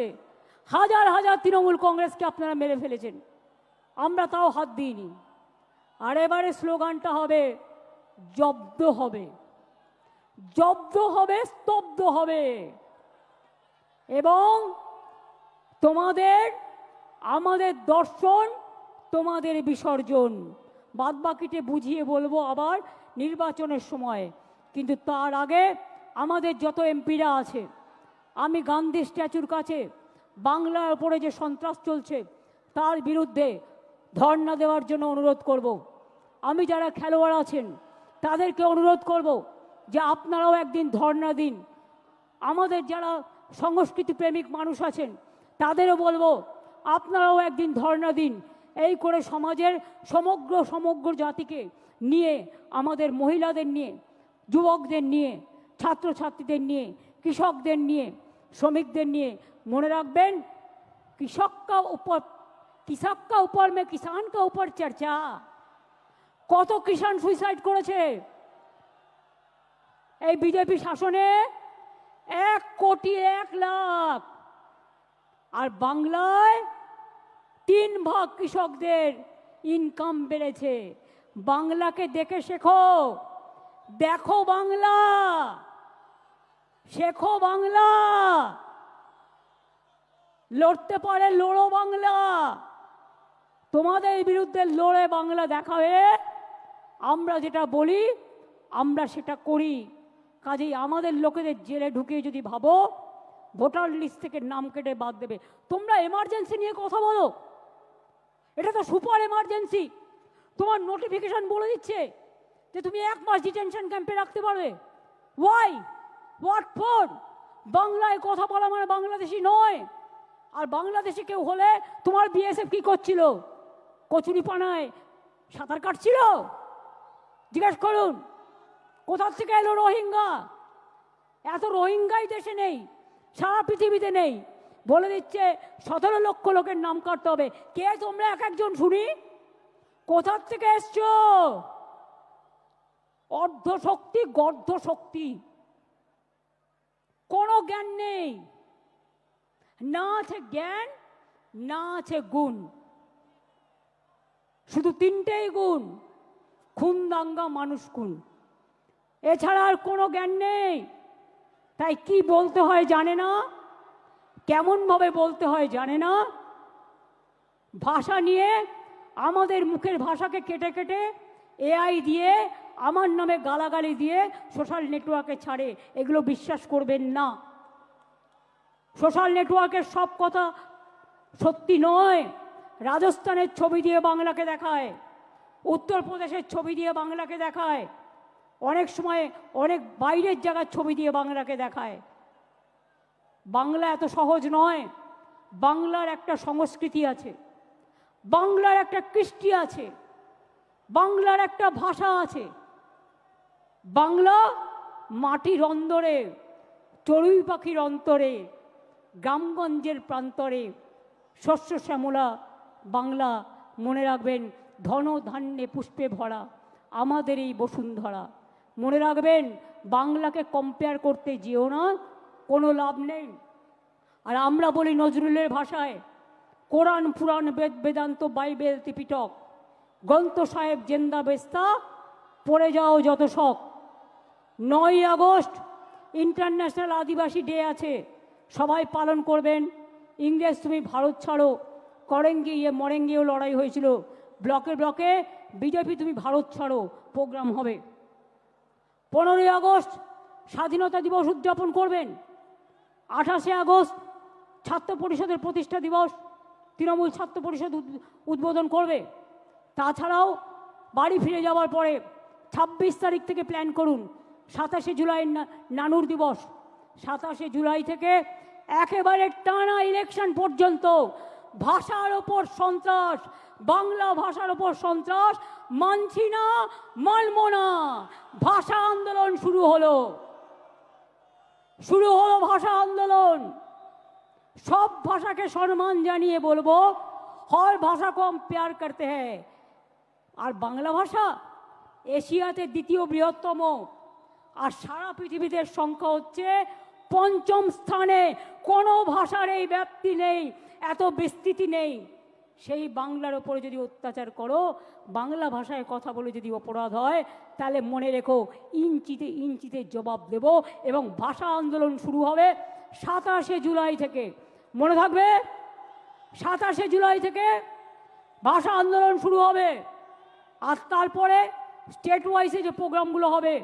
হাজার হাজার তৃণমূল কংগ্রেসকে আপনারা মেরে ফেলেছেন, আমরা তাও হাত দিইনি। আর এবারে স্লোগানটা হবে জব্দ হবে, জব্দ হবে, স্তব্ধ হবে। এবং তোমাদের আমাদের দর্শন, তোমাদের বিসর্জন। বাদবাকিতে বুঝিয়ে বলবো আবার নির্বাচনের সময়। কিন্তু তার আগে আমাদের যত এমপিরা আছে, আমি গান্ধী স্ট্যাচুর কাছে বাংলার ওপরে যে সন্ত্রাস চলছে তার বিরুদ্ধে ধর্ণা দেওয়ার জন্য অনুরোধ করব। আমি যারা খেলোয়াড় আছেন তাদেরকে অনুরোধ করব যে আপনারাও একদিন ধর্ণা দিন। আমাদের যারা সংস্কৃতি প্রেমিক মানুষ আছেন তাদেরও বলবো আপনারাও একদিন ধর্ণা দিন। এই করে সমাজের সমগ্র জাতিকে নিয়ে, আমাদের মহিলাদের নিয়ে, যুবকদের নিয়ে, ছাত্রছাত্রীদের নিয়ে, কৃষকদের নিয়ে, শ্রমিকদের নিয়ে, মনে রাখবেন কৃষক কা উপর में किसान का ऊपर चर्चा। কত কিষাণ সুইসাইড করেছে এই বিজেপি শাসনে? 1,01,00,000। আর বাংলায় 3 ভাগ কৃষকদের ইনকাম বেড়েছে। বাংলাকে দেখে শেখো, দেখো বাংলা, শেখো বাংলা। লড়তে পারে লড়ো বাংলা। তোমাদের বিরুদ্ধে লড়ে বাংলা দেখাবে। আমরা যেটা বলি আমরা সেটা করি। কাজেই আমাদের লোকেদের জেলে ঢুকিয়ে যদি ভাবো ভোটার লিস্ট থেকে নাম কেটে বাদ দেবে, তোমরা এমার্জেন্সি নিয়ে কথা বলো, এটা তো সুপার এমার্জেন্সি। তোমার নোটিফিকেশন বলে দিচ্ছে যে তুমি 1 মাস ডিটেনশন ক্যাম্পে রাখতে পারবে। Why, what for? বাংলায় কথা বলা মানে বাংলাদেশি নয়। আর বাংলাদেশে কেউ হলে তোমার বিএসএফ কি করছিল? কচুরিপানায় সাঁতার কাটছিল? জিজ্ঞেস করুন। কোথা থেকে এলো রোহিঙ্গা? এত রোহিঙ্গাই দেশে নেই, সারা পৃথিবীতে নেই। বলে দিচ্ছে 17 লক্ষ লোকের নাম কাটতে হবে। কে তোমরা এক একজন শুনি? কোথা থেকে এসছো? অর্ধ শক্তি, গর্ধ শক্তি, কোনো জ্ঞান নেই। না আছে জ্ঞান, না আছে গুণ। শুধু 3টেই গুণ: খুন, দাঙ্গা, মানুষ খুন। এছাড়া আর কোনো জ্ঞান নেই। তাই কি বলতে হয় জানে না, কেমন ভাবে বলতে হয় জানে না। ভাষা নিয়ে আমাদের মুখের ভাষাকে কেটে কেটে এআই দিয়ে আমার নামে গালাগালি দিয়ে সোশ্যাল নেটওয়ার্কে ছাড়ে। এগুলো বিশ্বাস করবেন না। সোশ্যাল নেটওয়ার্কের সব কথা সত্যি নয়। রাজস্থানের ছবি দিয়ে বাংলাকে দেখায়, উত্তরপ্রদেশের ছবি দিয়ে বাংলাকে দেখায়, অনেক সময় অনেক বাইরের জায়গার ছবি দিয়ে বাংলাকে দেখায়। বাংলা এত সহজ নয়। বাংলার একটা সংস্কৃতি আছে, বাংলার একটা কৃষ্টি আছে, বাংলার একটা ভাষা আছে। বাংলা মাটির অন্দরে, চড়ুই পাখির অন্তরে, গ্রামগঞ্জের প্রান্তরে শস্য শ্যামলা বাংলা। মনে রাখবেন, ধন ধান্যে পুষ্পে ভরা আমাদের এই বসুন্ধরা। মনে রাখবেন, বাংলাকে কম্পেয়ার করতে যেও না, কোনো লাভ নেই। আর আমরা বলি নজরুলের ভাষায়, কোরআন, পুরাণ, বেদ, বেদান্ত, বাইবেল, ত্রিপিটক, গ্রন্থ সাহেব জেন্দা বেস্তা, পড়ে যাও যত শখ। 9ই আগস্ট ইন্টারন্যাশনাল আদিবাসী ডে আছে, সবাই পালন করবেন। ইংরেজ তুমি ভারত ছাড়ো, করেঙ্গি ইয়ে মরেঙ্গিও লড়াই হয়েছিল। ব্লকে ব্লকে বিজেপি তুমি ভারত ছাড়ো প্রোগ্রাম হবে। 15ই আগস্ট স্বাধীনতা দিবস উদযাপন করবেন। 28শে আগস্ট ছাত্র পরিষদের প্রতিষ্ঠা দিবস, তৃণমূল ছাত্র পরিষদ উদ্বোধন করবে। তাছাড়াও বাড়ি ফিরে যাওয়ার পরে 26 তারিখ থেকে প্ল্যান করুন 27শে জুলাই নানুর দিবস। 27শে জুলাই থেকে একেবারে টানা ইলেকশন পর্যন্ত ভাষার ওপর সন্ত্রাস, বাংলা ভাষার ওপর সন্ত্রাস মানছি না, মানব না। ভাষা আন্দোলন শুরু হলো ভাষা আন্দোলন। সব ভাষাকে সম্মান জানিয়ে বলবো, हर भाषा को हम प्यार करते हैं। और बांग्ला भाषा এশিয়াতে দ্বিতীয় বৃহত্তম, আর সারা পৃথিবীতে সংখ্যা হচ্ছে পঞ্চম স্থানে। কোনো ভাষার এই ব্যাপ্তি নেই, এত বিস্তৃতি নেই। সেই বাংলার ওপরে যদি অত্যাচার করো, বাংলা ভাষায় কথা বলে যদি অপরাধ হয়, তাহলে মনে রেখো ইঞ্চিতে ইঞ্চিতে জবাব দেব। এবং ভাষা আন্দোলন শুরু হবে 27শে জুলাই থেকে, মনে থাকবে 27শে জুলাই থেকে ভাষা আন্দোলন শুরু হবে। আর তারপরে স্টেট ওয়াইজে যে প্রোগ্রামগুলো হবে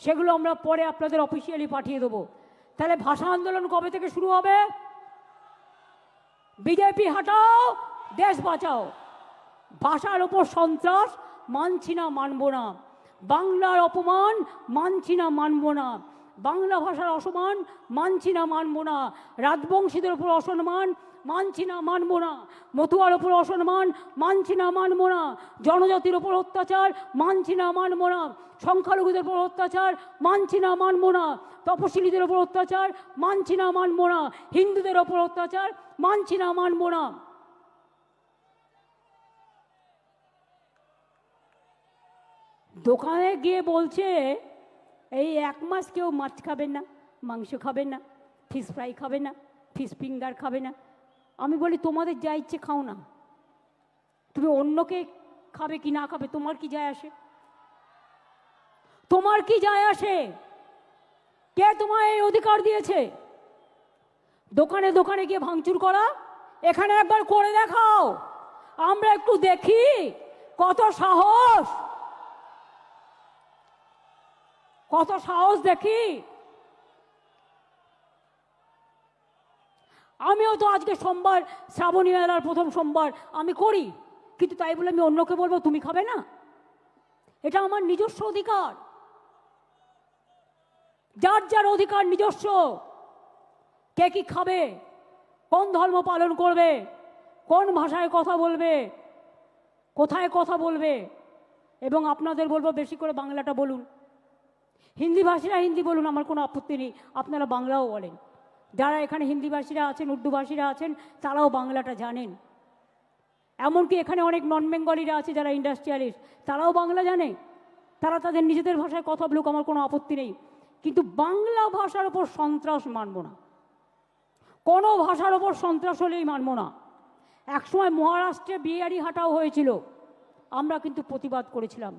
সেগুলো আমরা পরে আপনাদের অফিসিয়ালি পাঠিয়ে দেবো। তাহলে ভাষা আন্দোলন কবে থেকে শুরু হবে? বিজেপি হটাও, দেশ বাঁচাও। ভাষার ওপর সন্ত্রাস মানছি না, মানব না। বাংলার অপমান মানছি না, মানব না। বাংলা ভাষার অসম্মান মানছি না, মানব না। রাজবংশীদের উপর অসম্মান মানছি না, মানব না। মতুয়ার ওপর অসম্মান মানছি না, মানব না। জনজাতির ওপর অত্যাচার মানছি না, মানব না। সংখ্যালঘুদের উপর অত্যাচার মানছি না, মানব না। তপশিলীদের ওপর অত্যাচার মানছি না, মানব না। হিন্দুদের ওপর অত্যাচার মানছি না, মানব না। দোকানে গিয়ে বলছে এই 1 মাস কেউ মাছ খাবেন না, মাংস খাবেন না, ফিশ ফ্রাই খাবে না, ফিশ ফিঙ্গার খাবে না। আমি বলি তোমাদের যা ইচ্ছে খাও না, তুমি অন্যকে খাবে কি না খাবে তোমার কি যায় আসে? তোমার কি যায় আসে? কে তোমায় এই অধিকার দিয়েছে দোকানে দোকানে গিয়ে ভাঙচুর করা? এখানে একবার করে দেখাও, আমরা একটু দেখি কত সাহস, কত সাহস দেখি। আমিও তো আজকে সোমবার, শ্রাবণী মেলার প্রথম সোমবার আমি করি, কিন্তু তাই বলে আমি অন্যকে বলবো তুমি খাবে না? এটা আমার নিজস্ব অধিকার। যার যার অধিকার নিজস্ব। কে কি খাবে, কোন ধর্ম পালন করবে, কোন ভাষায় কথা বলবে, কোথায় কথা বলবে। এবং আপনাদের বলবো বেশি করে বাংলাটা বলুন। হিন্দি ভাষীরা হিন্দি বলুন, আমার কোনো আপত্তি নেই, আপনারা বাংলাও বলেন। যারা এখানে হিন্দি ভাষীরা আছেন, উর্দু ভাষীরা আছেন, তারাও বাংলাটা জানেন। এমনকি এখানে অনেক নন বেঙ্গলিরা আছে যারা ইন্ডাস্ট্রিয়ালিস্ট, তারাও বাংলা জানে। তারা তাদের নিজেদের ভাষায় কথা বলুক, আমার কোনো আপত্তি নেই। কিন্তু বাংলা ভাষার ওপর সন্ত্রাস মানব না, কোনো ভাষার ওপর সন্ত্রাস হলেই মানব না। একসময় মহারাষ্ট্রে বিহারি হাঁটাও হয়েছিল, আমরা কিন্তু প্রতিবাদ করেছিলাম।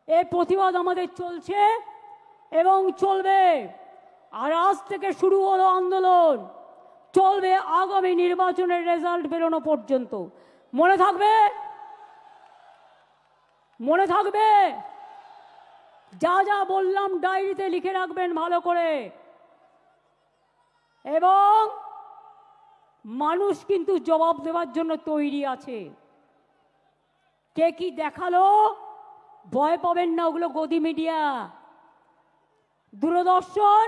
এই প্রতিবাদ আমাদের চলছে এবং চলবে। আর আজ থেকে শুরু হলো আন্দোলন, চলবে আগামী নির্বাচনের রেজাল্ট বেরোনো পর্যন্ত। মনে থাকবে, মনে থাকবে। যা যা বললাম ডায়েরিতে লিখে রাখবেন ভালো করে। এবং মানুষ কিন্তু জবাব দেওয়ার জন্য তৈরি আছে। কে কি দেখালো ভয় পাবেন না, ওগুলো গদি মিডিয়া, দূরদর্শন,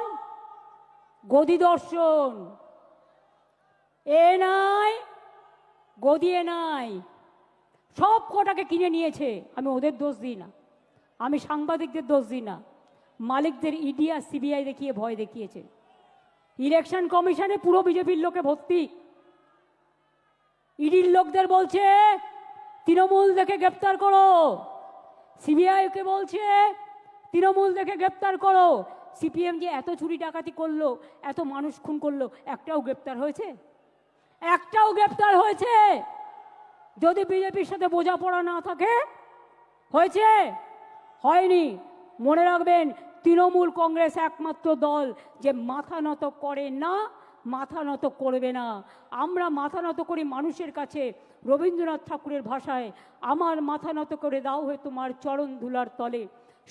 গদি দর্শন। এ নাই গদি, এ নাই, সব কটাকে কিনে নিয়েছে। আমি ওদের দোষ দিই না, আমি সাংবাদিকদের দোষ দিই না। মালিকদের ইডি আর সিবিআই দেখিয়ে ভয় দেখিয়েছে। ইলেকশন কমিশনে পুরো বিজেপির লোকে ভর্তি। ইডির লোকদের বলছে তৃণমূল দেখে গ্রেপ্তার করো, সিবিআইকে বলছে তৃণমূল দেখে গ্রেপ্তার করো। সিপিএম যে এত চুরি ডাকাতি করলো, এত মানুষ খুন করলো, একটাও গ্রেপ্তার হয়েছে? একটাও গ্রেপ্তার হয়েছে? যদি বিজেপির সাথে বোঝাপড়া না থাকে, হয়েছে? হয়নি। মনে রাখবেন, তৃণমূল কংগ্রেস একমাত্র দল যে মাথা নত করে না, মাথা নত করবে না। আমরা মাথা নত করি মানুষের কাছে। রবীন্দ্রনাথ ঠাকুরের ভাষায়, আমার মাথা নত করে দাও হে তোমার চরণ ধুলার তলে,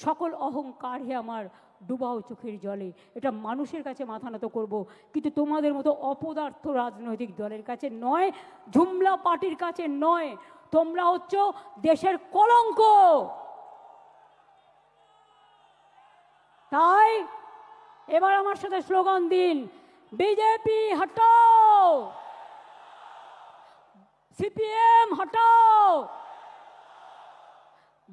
সকল অহংকার হে আমার ডুবাও চোখের জলে। এটা মানুষের কাছে মাথা নত করবো, কিন্তু তোমাদের মতো অপদার্থ রাজনৈতিক দলের কাছে নয়, ঝুমলা পার্টির কাছে নয়। তোমরা হচ্ছ দেশের কলঙ্ক। তাই এবার আমার সাথে স্লোগান দিন, বিজেপি হটাও, সিপিএম হটাও,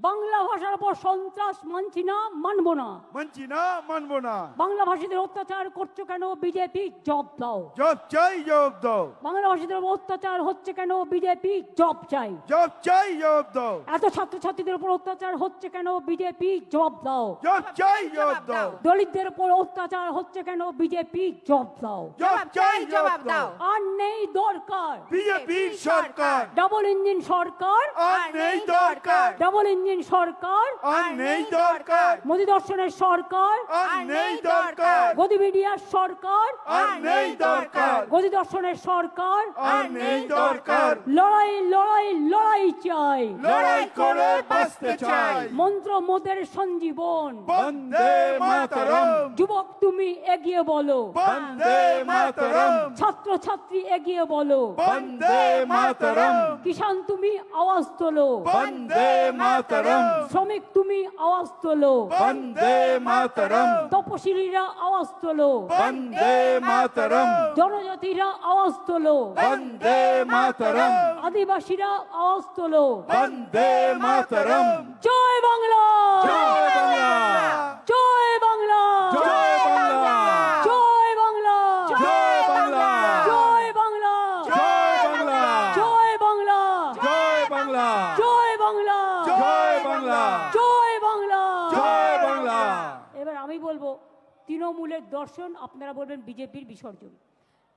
বাংলা ভাষার উপর সন্ত্রাস মানছি না, মানবো না। মানছি না, মানবো না। বাংলা ভাষীদের অত্যাচার করছো কেন বিজেপি, জবাব দাও। জব চাই, জবাব দাও। বাংলা ভাষীদের উপর অত্যাচার হচ্ছে কেন বিজেপি, জবাব চাই। জব চাই, জবাব দাও। এত ছাত্রছাত্রীদের উপর অত্যাচার হচ্ছে কেন বিজেপি, জবাব দাও। জব চাই, জবাব দাও। দলিতদের উপর অত্যাচার হচ্ছে কেন বিজেপি, জবাব দাও। জব চাই, জবাব দাও। আর নেই দরকার বিজেপির সরকার, ডাবল ইঞ্জিন সরকার, আর নেই দরকার। ডাবল ইঞ্জিন সরকার, আর নেই দরকার। মোদী দর্শনের সরকার, আর নেই দরকার। গদি মিডিয়ার সরকার, আর নেই দরকার। গদি দর্শনের সরকার। আর নেই দরকার। লড়াই লড়াই লড়াই চাই, লড়াই করে বাঁচতে চাই। মন্ত্র মোদের সঞ্জীবন। বন্দে মাতরম, যুবক তুমি এগিয়ে বলো, বন্দে মাতরম, ছাত্র ছাত্রী এগিয়ে বলো, বন্দে মাতরম, কিষান তুমি আওয়াজ তোলো, বন্দে মাতরম, শ্রমিক তুমি আওয়াজ তোলো, বন্দে মাতরম, তপশিলীরা আওয়াজ তোলো, বন্দে মাতরম, জনজাতিরা আওয়াজ তোলো, বন্দে মাতরম, আদিবাসীরা আওয়াজ তোলো। বন্দে মাতরম। জয় বাংলা, জয় বাংলা, জয় বাংলা, জয় বাংলা, জয় বাংলা, জয় বাংলা, জয় বাংলা, জয় বাংলা, জয় বাংলা, জয় বাংলা, জয় বাংলা, জয় বাংলা, জয় বাংলা। জয় বাংলা। এবার আমি বলবো তৃণমূলের দর্শন, আপনারা বলবেন বিজেপির বিসর্জন।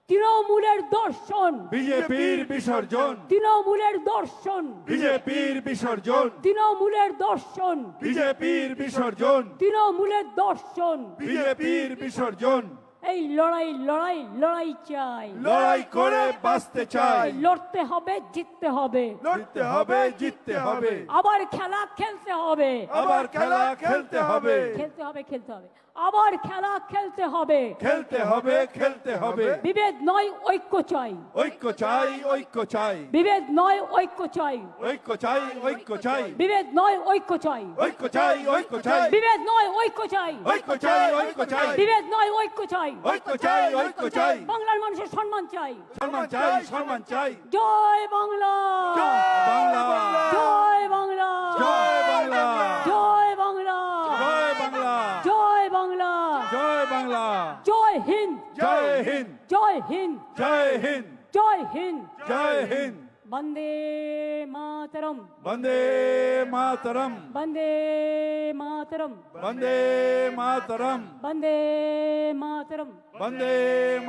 তৃণমূলের দর্শন, বিজেপির বিসর্জন, তৃণমূলের দর্শন, বিজেপির বিসর্জন, তৃণমূলের দর্শন, বিজেপির বিসর্জন, তৃণমূলের দর্শন। বিজেপির বিসর্জন। এই লড়াই লড়াই লড়াই চাই, লড়াই করে বাঁচতে চাই। লড়তে হবে, জিততে হবে, লড়তে হবে, জিততে হবে, আবার খেলা খেলতে হবে, আবার খেলা খেলতে হবে, খেলতে হবে, খেলতে হবে, আবার খেলা খেলতে হবে। খেলতে হবে, খেলতে হবে। বিভেদ নয় ঐক্য চাই, ঐক্য চাই, ঐক্য চাই, বিভেদ নয় ঐক্য চাই, ঐক্য চাই, ঐক্য চাই, বিভেদ নয় ঐক্য চাই, ঐক্য চাই, ঐক্য চাই, বিভেদ নয় ঐক্য চাই, ঐক্য চাই, ঐক্য চাই, বিভেদ নয় ঐক্য চাই, ঐক্য চাই, ঐক্য চাই। বাংলার মানুষের সম্মান চাই। সম্মান চাই, সম্মান চাই। জয় বাংলা, বাংলা, জয় বাংলা, জয় বাংলা, জয় বাংলা, জয় বাংলা, জয় বাংলা, জয় বাংলা, জয় হিন্দ, জয় হিন্দ, জয় হিন্দ, জয় হিন্দ, জয় হিন্দ। জয় হিন্দ। বন্দে মাতরম, বন্দে মাতরম, বন্দে মাতরম, বন্দে মাতরম, বন্দে মাতরম। বন্দে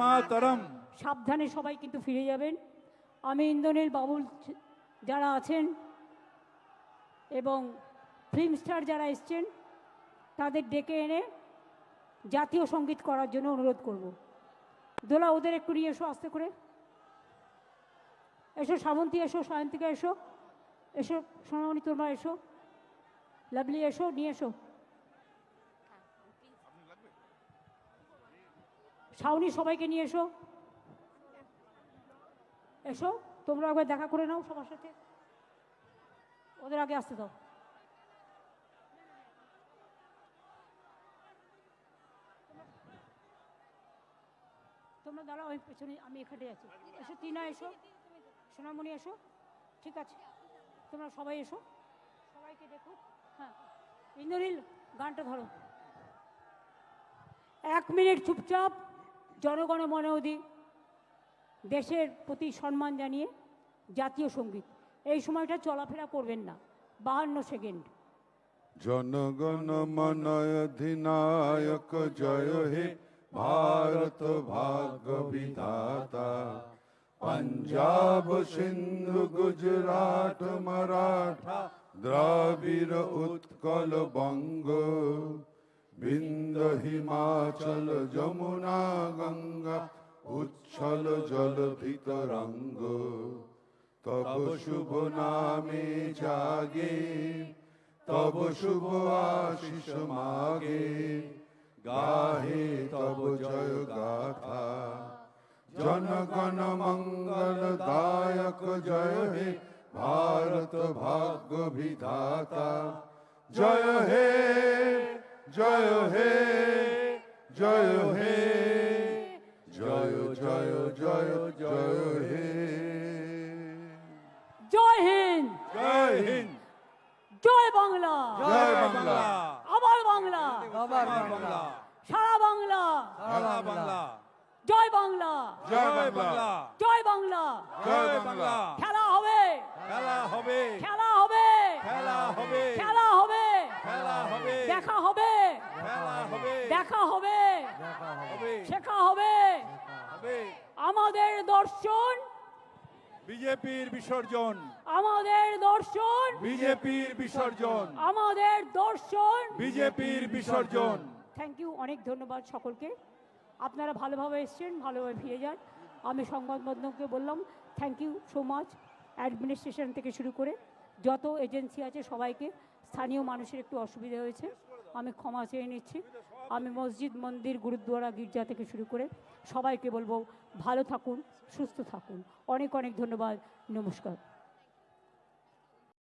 মাতরম। সাবধানে সবাই কিন্তু ফিরে যাবেন। আমি ইন্দ্রনীল বাবুল যারা আছেন এবং ফিল্ম স্টার যারা এসছেন তাদের ডেকে এনে জাতীয় সঙ্গীত করার জন্য অনুরোধ করব। দোলা ওদের একটু নিয়ে এসো আস্তে করে। এসো শ্রাবন্তী, এসো সায়ন্তিকা, এসো এসো সোনামণি, তোমরা এসো, লাভলি এসো, নিয়ে এসো। শাওনি সবাইকে নিয়ে এসো, এসো তোমরা একবার দেখা করে নাও সবার সাথে, ওদের আগে আসতে দাও। তোমরা দাঁড়াও, আমি পেছনে, আমি এখানে আছি। এসো টিনা, এসো সোনামণি, এসো। ঠিক আছে, তোমরা সবাই এসো, সবাইকে দেখো। হ্যাঁ ইন্দ্রনীল, গানটা ধরো। 1 মিনিট চুপচাপ জনগণ মনে অধি দেশের প্রতি সম্মান জানিয়ে জাতীয় সঙ্গীত। এই সময়টা চলাফেরা করবেন না, 52 সেকেন্ড। জনগণ মন অধিনায়ক জয় হে ভারত ভাগ্য বিধাতা, পঞ্জাব সিন্ধু গুজরাট মারাঠা দ্রাবিড় উৎকল বঙ্গ, বিন্দ হিমাচল যমুনা গঙ্গা উচ্ছল জল ভিতরঙ্গ, তব শুভ নামে জাগে তব শুভ আশিস মাগে, গাহে তব জয় গাথা, জনগণ মঙ্গল দায়ক জয় হে ভারত ভাগ্য বিধাতা, জয় হে জয় হে জয় হে জয় জয় জয় জয় হে। জয় হিন্দ, জয় হিন্দ, জয় বাংলা। বাংলা জয় বাংলা আবার বাংলা আবার বাংলা সারা বাংলা সারা বাংলা জয় বাংলা জয় বাংলা জয় বাংলা জয় বাংলা খেলা হবে খেলা হবে খেলা হবে খেলা হবে খেলা হবে খেলা হবে দেখা হবে খেলা হবে দেখা হবে হবে শেখা হবে হবে আমাদের দর্শন বিজেপির বিসর্জন আমাদের দর্শন বিজেপির বিসর্জন আমাদের দর্শন বিজেপির বিসর্জন থ্যাংক ইউ অনেক ধন্যবাদ সকলকে আপনারা ভালোভাবে এসেছেন ভালোভাবে ফিরে যান আমি সংবাদ মাধ্যমকে বললাম thank you so much administration থেকে শুরু করে যত এজেন্সি আছে সবাইকে স্থানীয় মানুষের একটু অসুবিধা হয়েছে আমি ক্ষমা চেয়ে নিচ্ছি আমি মসজিদ মন্দির গুরুদ্বারা গির্জা থেকে শুরু করে সবাইকে বলবো ভালো থাকুন সুস্থ থাকুন অনেক অনেক ধন্যবাদ নমস্কার